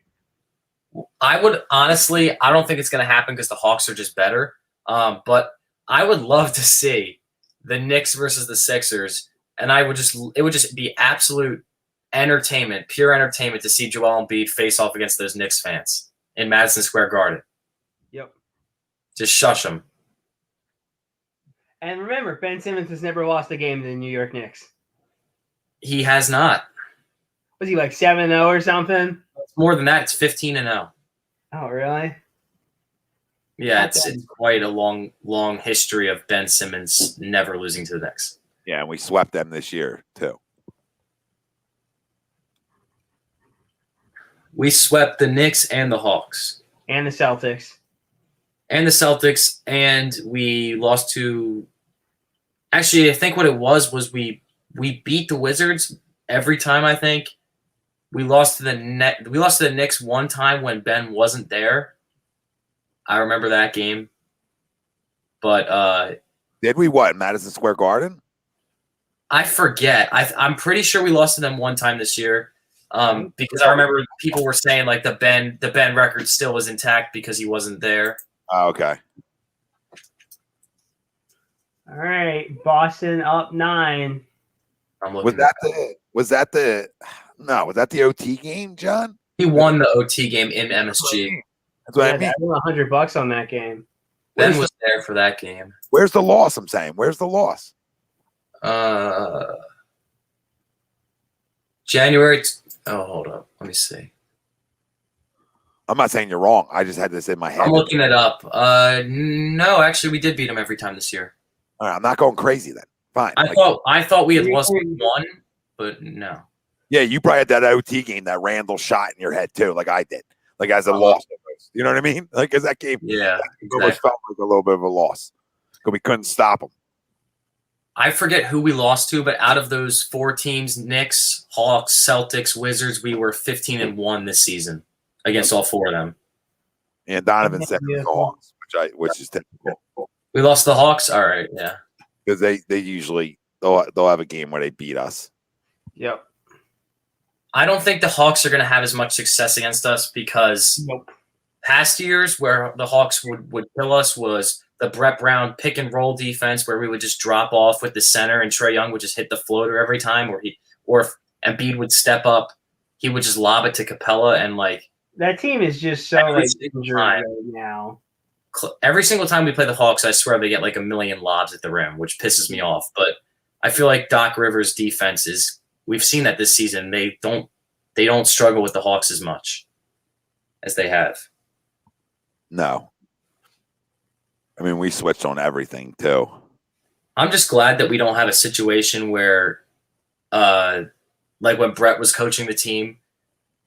I don't think it's going to happen because the Hawks are just better. But I would love to see the Knicks versus the Sixers, and it would just be absolute entertainment, pure entertainment to see Joel Embiid face off against those Knicks fans in Madison Square Garden. Yep. Just shush them. And remember, Ben Simmons has never lost a game to the New York Knicks. He has not. Was he like 7-0 or something? It's more than that. It's 15-0. Oh, really? Yeah, it's quite a long history of Ben Simmons never losing to the Knicks. Yeah, and we swept them this year, too. We swept the Knicks and the Hawks. And the Celtics. And we lost to – actually, I think what it was we beat the Wizards every time, I think. We lost to the Knicks one time when Ben wasn't there. I remember that game. But did we what? Madison Square Garden? I forget. I'm pretty sure we lost to them one time this year. Because I remember people were saying like the Ben record still was intact because he wasn't there. Oh, okay. All right, Boston up 9. Was that the OT game, John? He won the OT game in MSG. That's what I mean. I won $100 on that game. Ben was there for that game. Where's the loss? I'm saying. Where's the loss? January. Hold up. Let me see. I'm not saying you're wrong. I just had this in my head. I'm looking it up. No, actually, we did beat him every time this year. All right, I'm not going crazy then. Fine. I thought we had lost 1, but no. Yeah, you probably had that OT game, that Randall shot in your head too, like I did, like as a loss. You know what I mean? Like as that game, yeah, almost felt like a little bit of a loss because we couldn't stop them. I forget who we lost to, but out of those 4 teams, Knicks, Hawks, Celtics, Wizards, we were 15-1 this season against all 4 of them. And Donovan said the Hawks, which is typical. We lost the Hawks. All right, yeah, because they usually they'll have a game where they beat us. Yep. I don't think the Hawks are going to have as much success against us because past years where the Hawks would kill us was the Brett Brown pick and roll defense where we would just drop off with the center and Trae Young would just hit the floater every time, or if Embiid would step up, he would just lob it to Capella and like that team is just so injured right now. Every single time we play the Hawks, I swear they get like 1 million lobs at the rim, which pisses me off. But I feel like Doc Rivers' defense is. We've seen that this season. They don't struggle with the Hawks as much as they have. No. I mean, we switched on everything too. I'm just glad that we don't have a situation where like when Brett was coaching the team,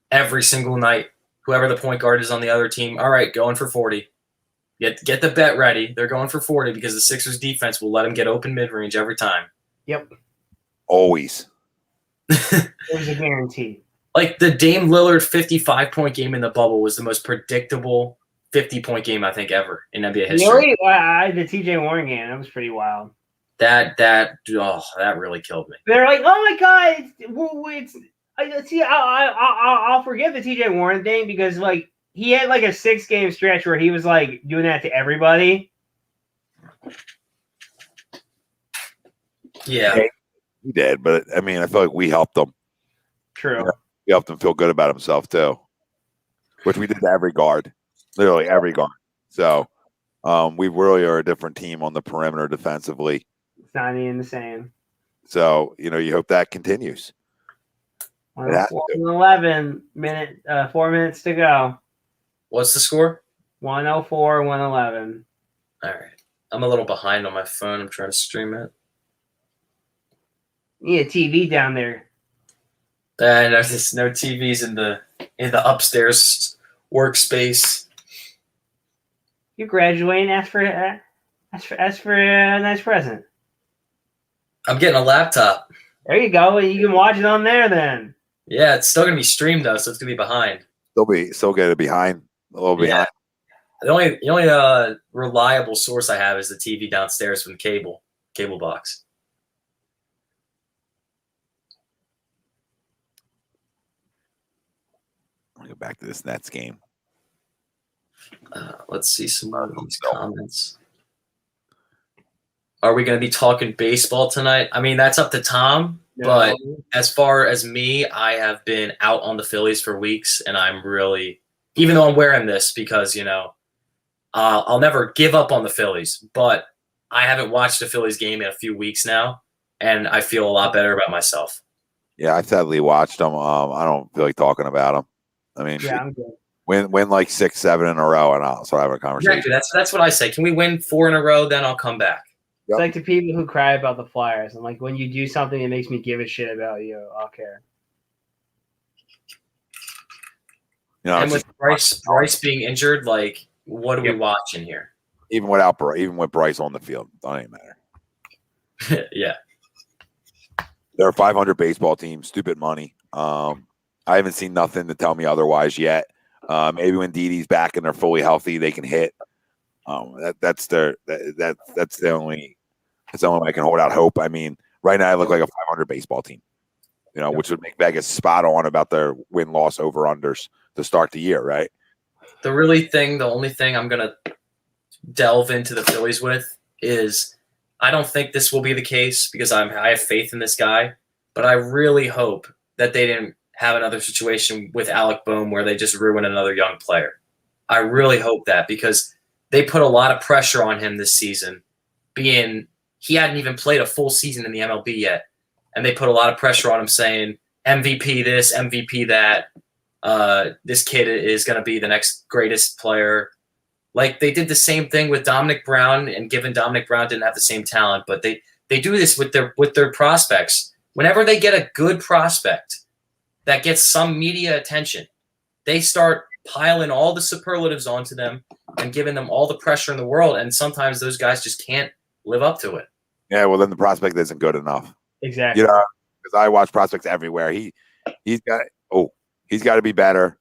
every single night, whoever the point guard is on the other team, all right, going for 40. Get the bet ready. They're going for 40 because the Sixers defense will let them get open mid-range every time. Yep. Always. It was a guarantee. Like the Dame Lillard 55-point game in the bubble was the most predictable 50-point game I think ever in NBA history. Really? The TJ Warren game, that was pretty wild. That really killed me. They're like, oh my god, I'll forgive the TJ Warren thing because like he had like a 6-game stretch where he was like doing that to everybody. Yeah, he did, but I mean, I feel like we helped him. True. You know, we helped him feel good about himself too, which we did to every guard, literally every guard. So we really are a different team on the perimeter defensively. It's not even the same. So you hope that continues. 111 minute, 4 minutes to go. What's the score? 104, 111. All right. I'm a little behind on my phone. I'm trying to stream it. You need a TV down there. There's no TVs in the upstairs workspace. You're graduating. Ask for a nice present. I'm getting a laptop. There you go. You can watch it on there then. Yeah, it's still gonna be streamed though, so it's gonna be behind. Still get it behind a little behind. The only reliable source I have is the TV downstairs from the cable box. I'll go back to this Nets game. Let's see some of these comments. Are we going to be talking baseball tonight? I mean, that's up to Tom. No. But as far as me, I have been out on the Phillies for weeks, and I'm really, even though I'm wearing this because, I'll never give up on the Phillies, but I haven't watched a Phillies game in a few weeks now, and I feel a lot better about myself. Yeah, I sadly watched them. I don't feel like talking about them. I mean, Yeah, I'm good. win like 6, 7 in a row, and I'll start having a conversation. Exactly. That's what I say. Can we win 4 in a row? Then I'll come back. It's like the people who cry about the Flyers. I'm like, when you do something that makes me give a shit about you, I'll care. And with Bryce being injured, like, what are we watching here? Even with Bryce on the field, it doesn't even matter. Yeah. They're a 500 baseball team, stupid money. I haven't seen nothing to tell me otherwise yet. Maybe when Didi's back and they're fully healthy, they can hit. That's the only way I can hold out hope. I mean, right now I look like a 500 baseball team, which would make Vegas spot on about their win-loss over-unders to start the year, right? The only thing I'm gonna delve into the Phillies with is I don't think this will be the case because I have faith in this guy, but I really hope that they didn't have another situation with Alec Boehm where they just ruin another young player. I really hope that because they put a lot of pressure on him this season, being he hadn't even played a full season in the MLB yet, and they put a lot of pressure on him saying MVP this, MVP that. This kid is going to be the next greatest player. Like they did the same thing with Dominic Brown, and given Dominic Brown didn't have the same talent, but they do this with their prospects. Whenever they get a good prospect that gets some media attention, they start piling all the superlatives onto them and giving them all the pressure in the world, and sometimes those guys just can't live up to it. Yeah, well then the prospect isn't good enough. Exactly. Because I watch prospects everywhere. He's got to be better.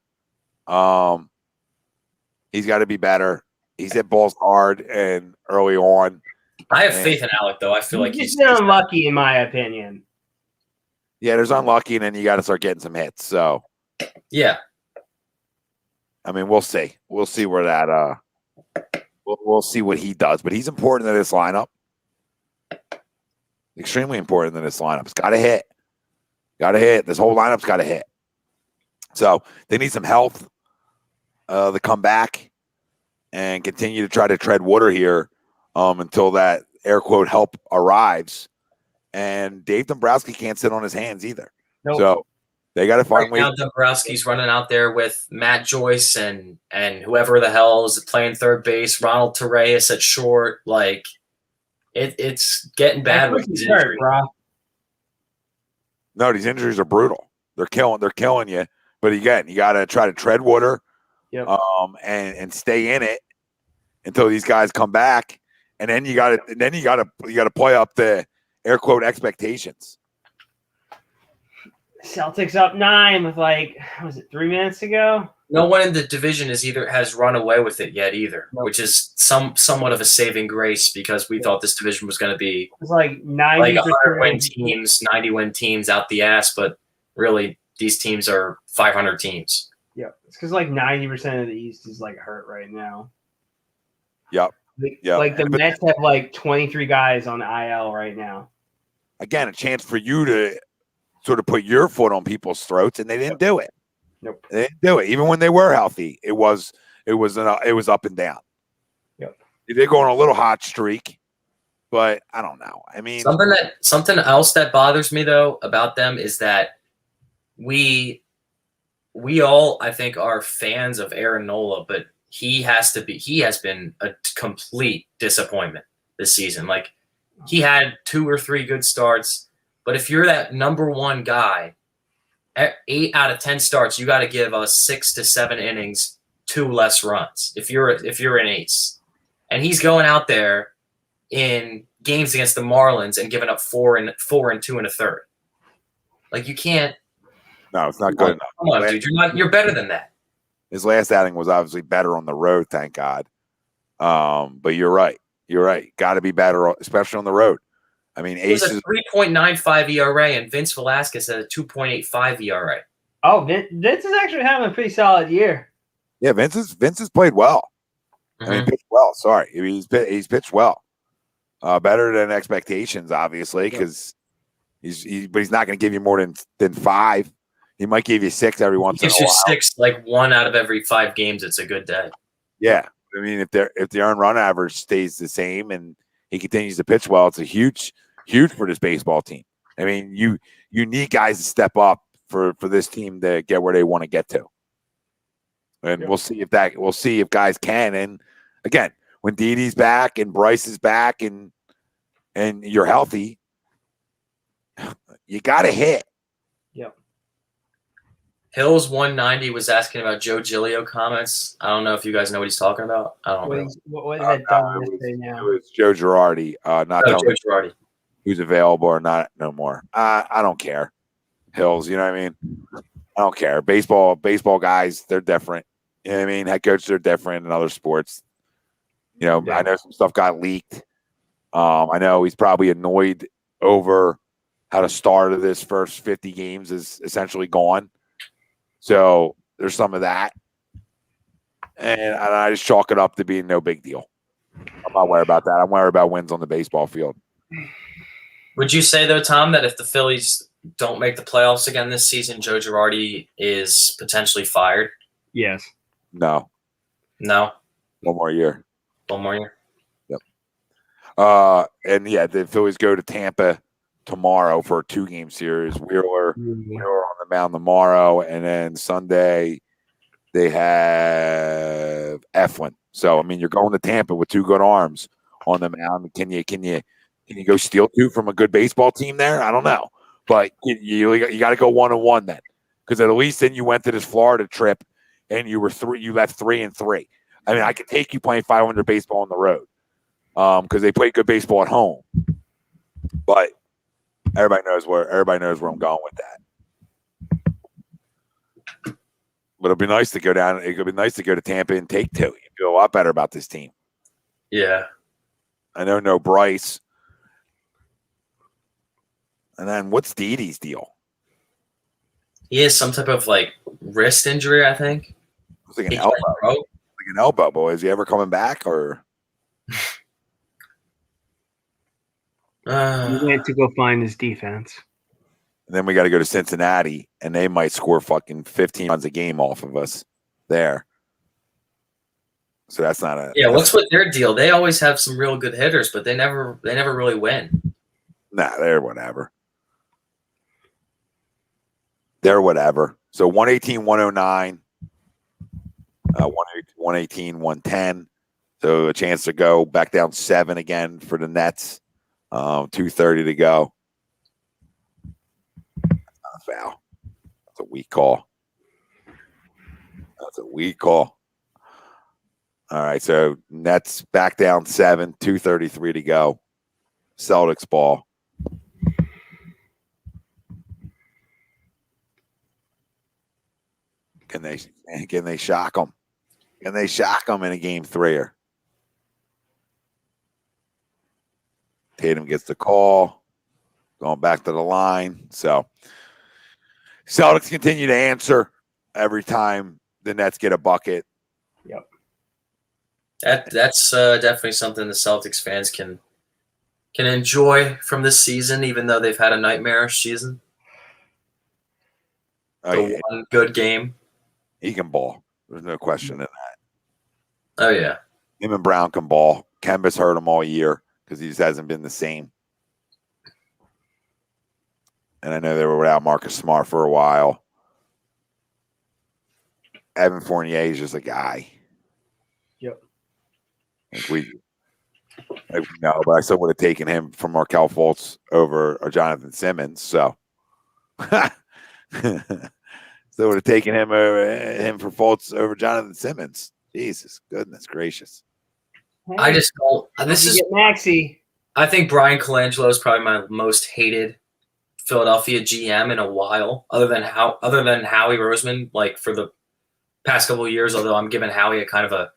He's got to be better. He's hit balls hard and early on. I have faith in Alec, though. I feel like he's been unlucky, in my opinion. Yeah, there's unlucky, and then you got to start getting some hits. So, yeah. I mean, we'll see. We'll see where that. We'll see what he does, but he's important in this lineup. Extremely important in this lineup. It's got to hit. Got to hit. This whole lineup's got to hit. So they need some health to come back and continue to try to tread water here until that air quote help arrives. And Dave Dombrowski can't sit on his hands either. Nope. So they got to find ways. Now Dombrowski's running out there with Matt Joyce and whoever the hell is playing third base, Ronald Torreyes at short. Like it's getting bad with these injuries. No, these injuries are brutal. They're killing you. But again, you got to try to tread water, and stay in it until these guys come back, and then you got to play up the air quote expectations. Celtics up 9 with was it 3 minutes to go? No one in the division has run away with it yet either, which is somewhat of a saving grace because we thought this division was going to be It's like 90 100-win teams, 90-win teams out the ass, but really these teams are 500 teams. Yeah, it's because 90% of the East is hurt right now. Yep. Like the Mets have 23 guys on IL right now. Again, a chance for you to sort of put your foot on people's throats, and they didn't do it. Nope. They didn't do it. Even when they were healthy, it was up and down. Yep. They're going a little hot streak, but I don't know. I mean, something else that bothers me though about them is that we all, I think, are fans of Aaron Nola, but he has been a complete disappointment this season. He had 2 or 3 good starts, but if you're that number one guy, 8 out of 10 starts, you got to give us 6 to 7 innings, 2 less runs. If you're an ace, and he's going out there in games against the Marlins and giving up 4 and 2 1/3. You can't. No, it's not good enough. Come on, dude. You're better than that. His last outing was obviously better on the road, thank God. But you're right. Got to be better, especially on the road. I mean, Ace Ace is a 3.95 ERA, and Vince Velasquez had a 2.85 ERA. Oh, Vince is actually having a pretty solid year. Yeah, Vince has played well. Mm-hmm. I mean, pitched well. Sorry, he's pitched well, better than expectations, obviously, because he's not going to give you more than 5. He might give you 6 every once in a while. Gives you 6, 1 out of every 5 games. It's a good day. Yeah, I mean, if the earned run average stays the same and he continues to pitch well, it's a huge for this baseball team. I mean, you need guys to step up for this team to get where they want to get to. And we'll see if guys can. And again, when Didi's back and Bryce is back and you're healthy, you got to hit. Yep. Hills 190 was asking about Joe Giglio comments. I don't know if you guys know what he's talking about. I don't know. What is that done say now? It was Joe Girardi, Joe Girardi. Who's available or not no more. I don't care. Hills, you know what I mean? I don't care. Baseball guys, they're different. You know what I mean? Head coaches are different in other sports. I know some stuff got leaked. I know he's probably annoyed over how the start of this first 50 games is essentially gone. So there's some of that. And I just chalk it up to being no big deal. I'm not worried about that. I'm worried about wins on the baseball field. Would you say, though, Tom, that if the Phillies don't make the playoffs again this season, Joe Girardi is potentially fired? Yes. No. No? 1 more year. 1 more year? Yep. And, yeah, the Phillies go to Tampa tomorrow for a 2-game series. Wheeler on the mound tomorrow, and then Sunday they have Eflin. So, I mean, you're going to Tampa with 2 good arms on the mound. Can you go steal 2 from a good baseball team there? I don't know. But you got to go 1-1 then, because at least then you went to this Florida trip and you left 3-3. I mean, I could take you playing 500 baseball on the road because they play good baseball at home. But everybody knows where I'm going with that. But it'll be nice to go down. It'll be nice to go to Tampa and take 2. You feel a lot better about this team. Yeah. I know no Bryce. And then what's Didi's deal? He has some type of wrist injury, I think. It's like an elbow. Like an elbow, boy. Is he ever coming back or? He went to go find his defense. And then we got to go to Cincinnati, and they might score fucking 15 runs a game off of us there. So that's not a. Yeah, what's with their deal? They always have some real good hitters, but they never really win. Nah, they're whatever. They're whatever. So 118, 109, 118, 110. So a chance to go back down 7 again for the Nets. 2:30 to go. Foul. That's a weak call. All right, so Nets back down 7, 2:33 to go. Celtics ball. Can they shock them? Can they shock them in a game 3? Tatum gets the call, going back to the line. So Celtics continue to answer every time the Nets get a bucket. Yep. That's definitely something the Celtics fans can enjoy from this season, even though they've had a nightmarish season. Oh, one good game. He can ball. There's no question in that. Oh, yeah. Him and Brown can ball. Kemba's hurt him all year because he just hasn't been the same. And I know they were without Marcus Smart for a while. Evan Fournier is just a guy. Yep. We know, but I still would have taken him from Markelle Fultz over Jonathan Simmons. So still would have taken him for Fultz over Jonathan Simmons. Jesus, goodness gracious. Hey, I just don't. This is Maxey. I think Brian Colangelo is probably my most hated Philadelphia GM in a while, other than Howie Roseman, like for the past couple of years. Although I'm giving Howie a kind of a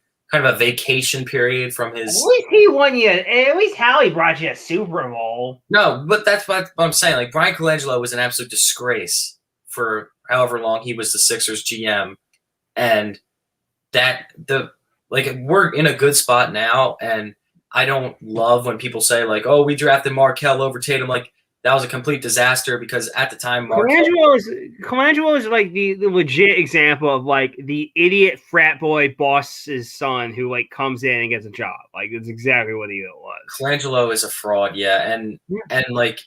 vacation period from his. At least he won you. At least Howie brought you a Super Bowl. No, but that's what I'm saying. Like Brian Colangelo was an absolute disgrace for however long he was the Sixers GM, and we're in a good spot now, and I don't love when people say like, "Oh, we drafted Markelle over Tatum." Like that was a complete disaster because at the time, Colangelo is like the legit example of like the idiot frat boy boss's son who like comes in and gets a job. Like it's exactly what he was. Colangelo is a fraud, yeah, and like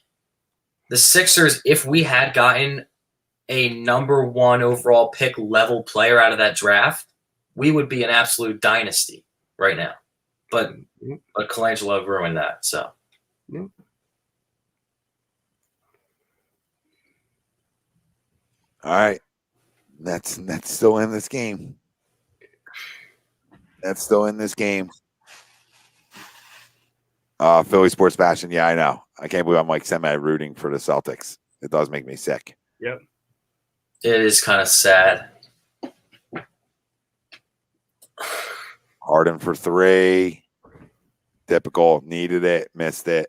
the Sixers, if we had gotten a number 1 overall pick level player out of that draft, we would be an absolute dynasty right now. But Colangelo ruined that. So. Yeah. All right. That's still in this game. That's still in this game. Philly sports fashion. Yeah, I know. I can't believe I'm like semi-rooting for the Celtics. It does make me sick. Yep. It is kind of sad. Harden for 3. Typical. Needed it. Missed it.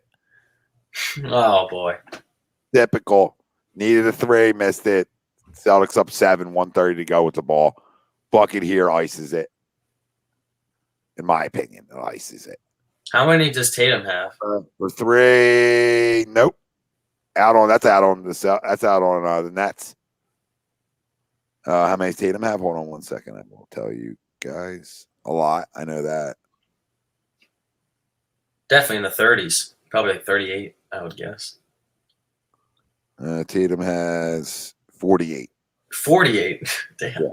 Oh, boy. Typical. Needed a 3. Missed it. Celtics up 7. 1:30 to go with the ball. Bucket here. Ices it. In my opinion, it ices it. How many does Tatum have? For 3. Nope. That's out on the Nets. How many does Tatum have? Hold on 1 second. I will tell you guys. A lot. I know that. Definitely in the 30s. Probably like 38, I would guess. Tatum has 48. 48? Damn. Yeah.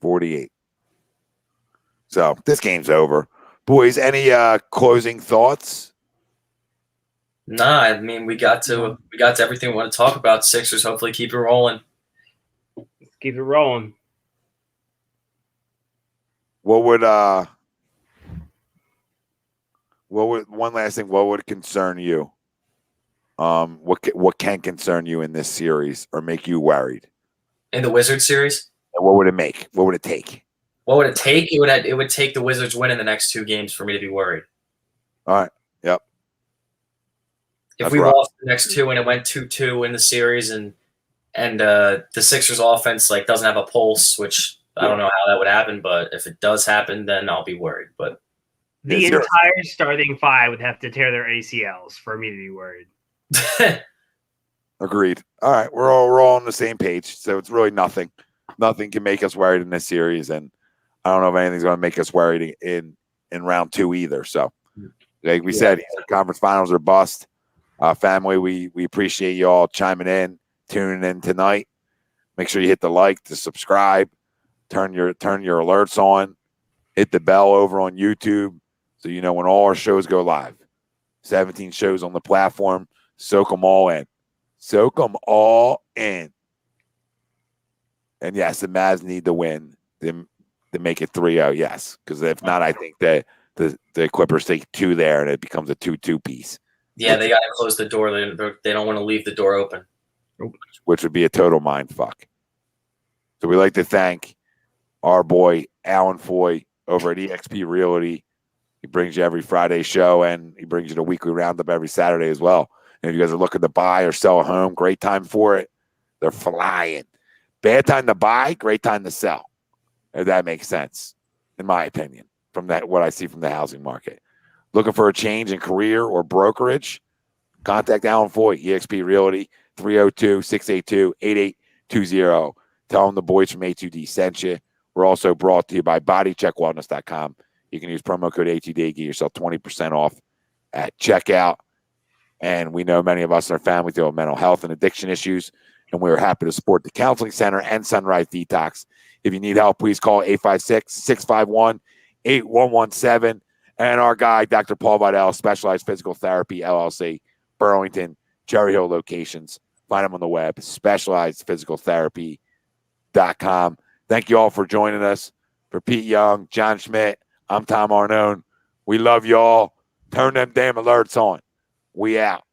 48. So this game's over. Boys, any closing thoughts? Nah, I mean we got to everything we want to talk about. Sixers hopefully keep it rolling. Let's keep it rolling. What would one last thing? What would concern you? What can concern you in this series or make you worried? In the Wizards series? And what would it make? What would it take? What would it take? It would take the Wizards winning the next 2 games for me to be worried. All right. Yep. If we lost the next 2 and it went 2-2 in the series and the Sixers offense like doesn't have a pulse, which I don't know how that would happen, but if it does happen, then I'll be worried. But the entire starting 5 would have to tear their ACLs for me to be worried. Agreed. All right, we're all on the same page, so it's really nothing. Nothing can make us worried in this series, and I don't know if anything's going to make us worried in round 2 either. So, like we said, conference finals are bust. Family, we appreciate you all chiming in, tuning in tonight. Make sure you hit the like, to subscribe, turn your alerts on, hit the bell over on YouTube so you know when all our shows go live. 17 shows on the platform. Soak them all in. Soak them all in. And yes, the Mavs need to win to make it 3-0. Yes, because if not, I think that the Clippers take 2 there and it becomes a 2-2 piece. Yeah, they got to close the door. They don't want to leave the door open. which would be a total mind fuck. So we'd like to thank our boy Alan Foy over at eXp Realty. He brings you every Friday show, and he brings you the weekly roundup every Saturday as well. And if you guys are looking to buy or sell a home, great time for it. They're flying. Bad time to buy, great time to sell. If that makes sense, in my opinion, from that what I see from the housing market. Looking for a change in career or brokerage? Contact Alan Foy, eXp Realty, 302-682-8820. Tell them the boys from A2D sent you. We're also brought to you by BodyCheckWellness.com. You can use promo code A2D, get yourself 20% off at checkout. And we know many of us in our family deal with mental health and addiction issues, and we're happy to support the Counseling Center and Sunrise Detox. If you need help, please call 856-651-8117. And our guy, Dr. Paul Vidal, Specialized Physical Therapy, LLC, Burlington, Cherry Hill locations. Find him on the web, specializedphysicaltherapy.com. Thank you all for joining us. For Pete Young, John Schmidt, I'm Tom Arnone. We love you all. Turn them damn alerts on. We out.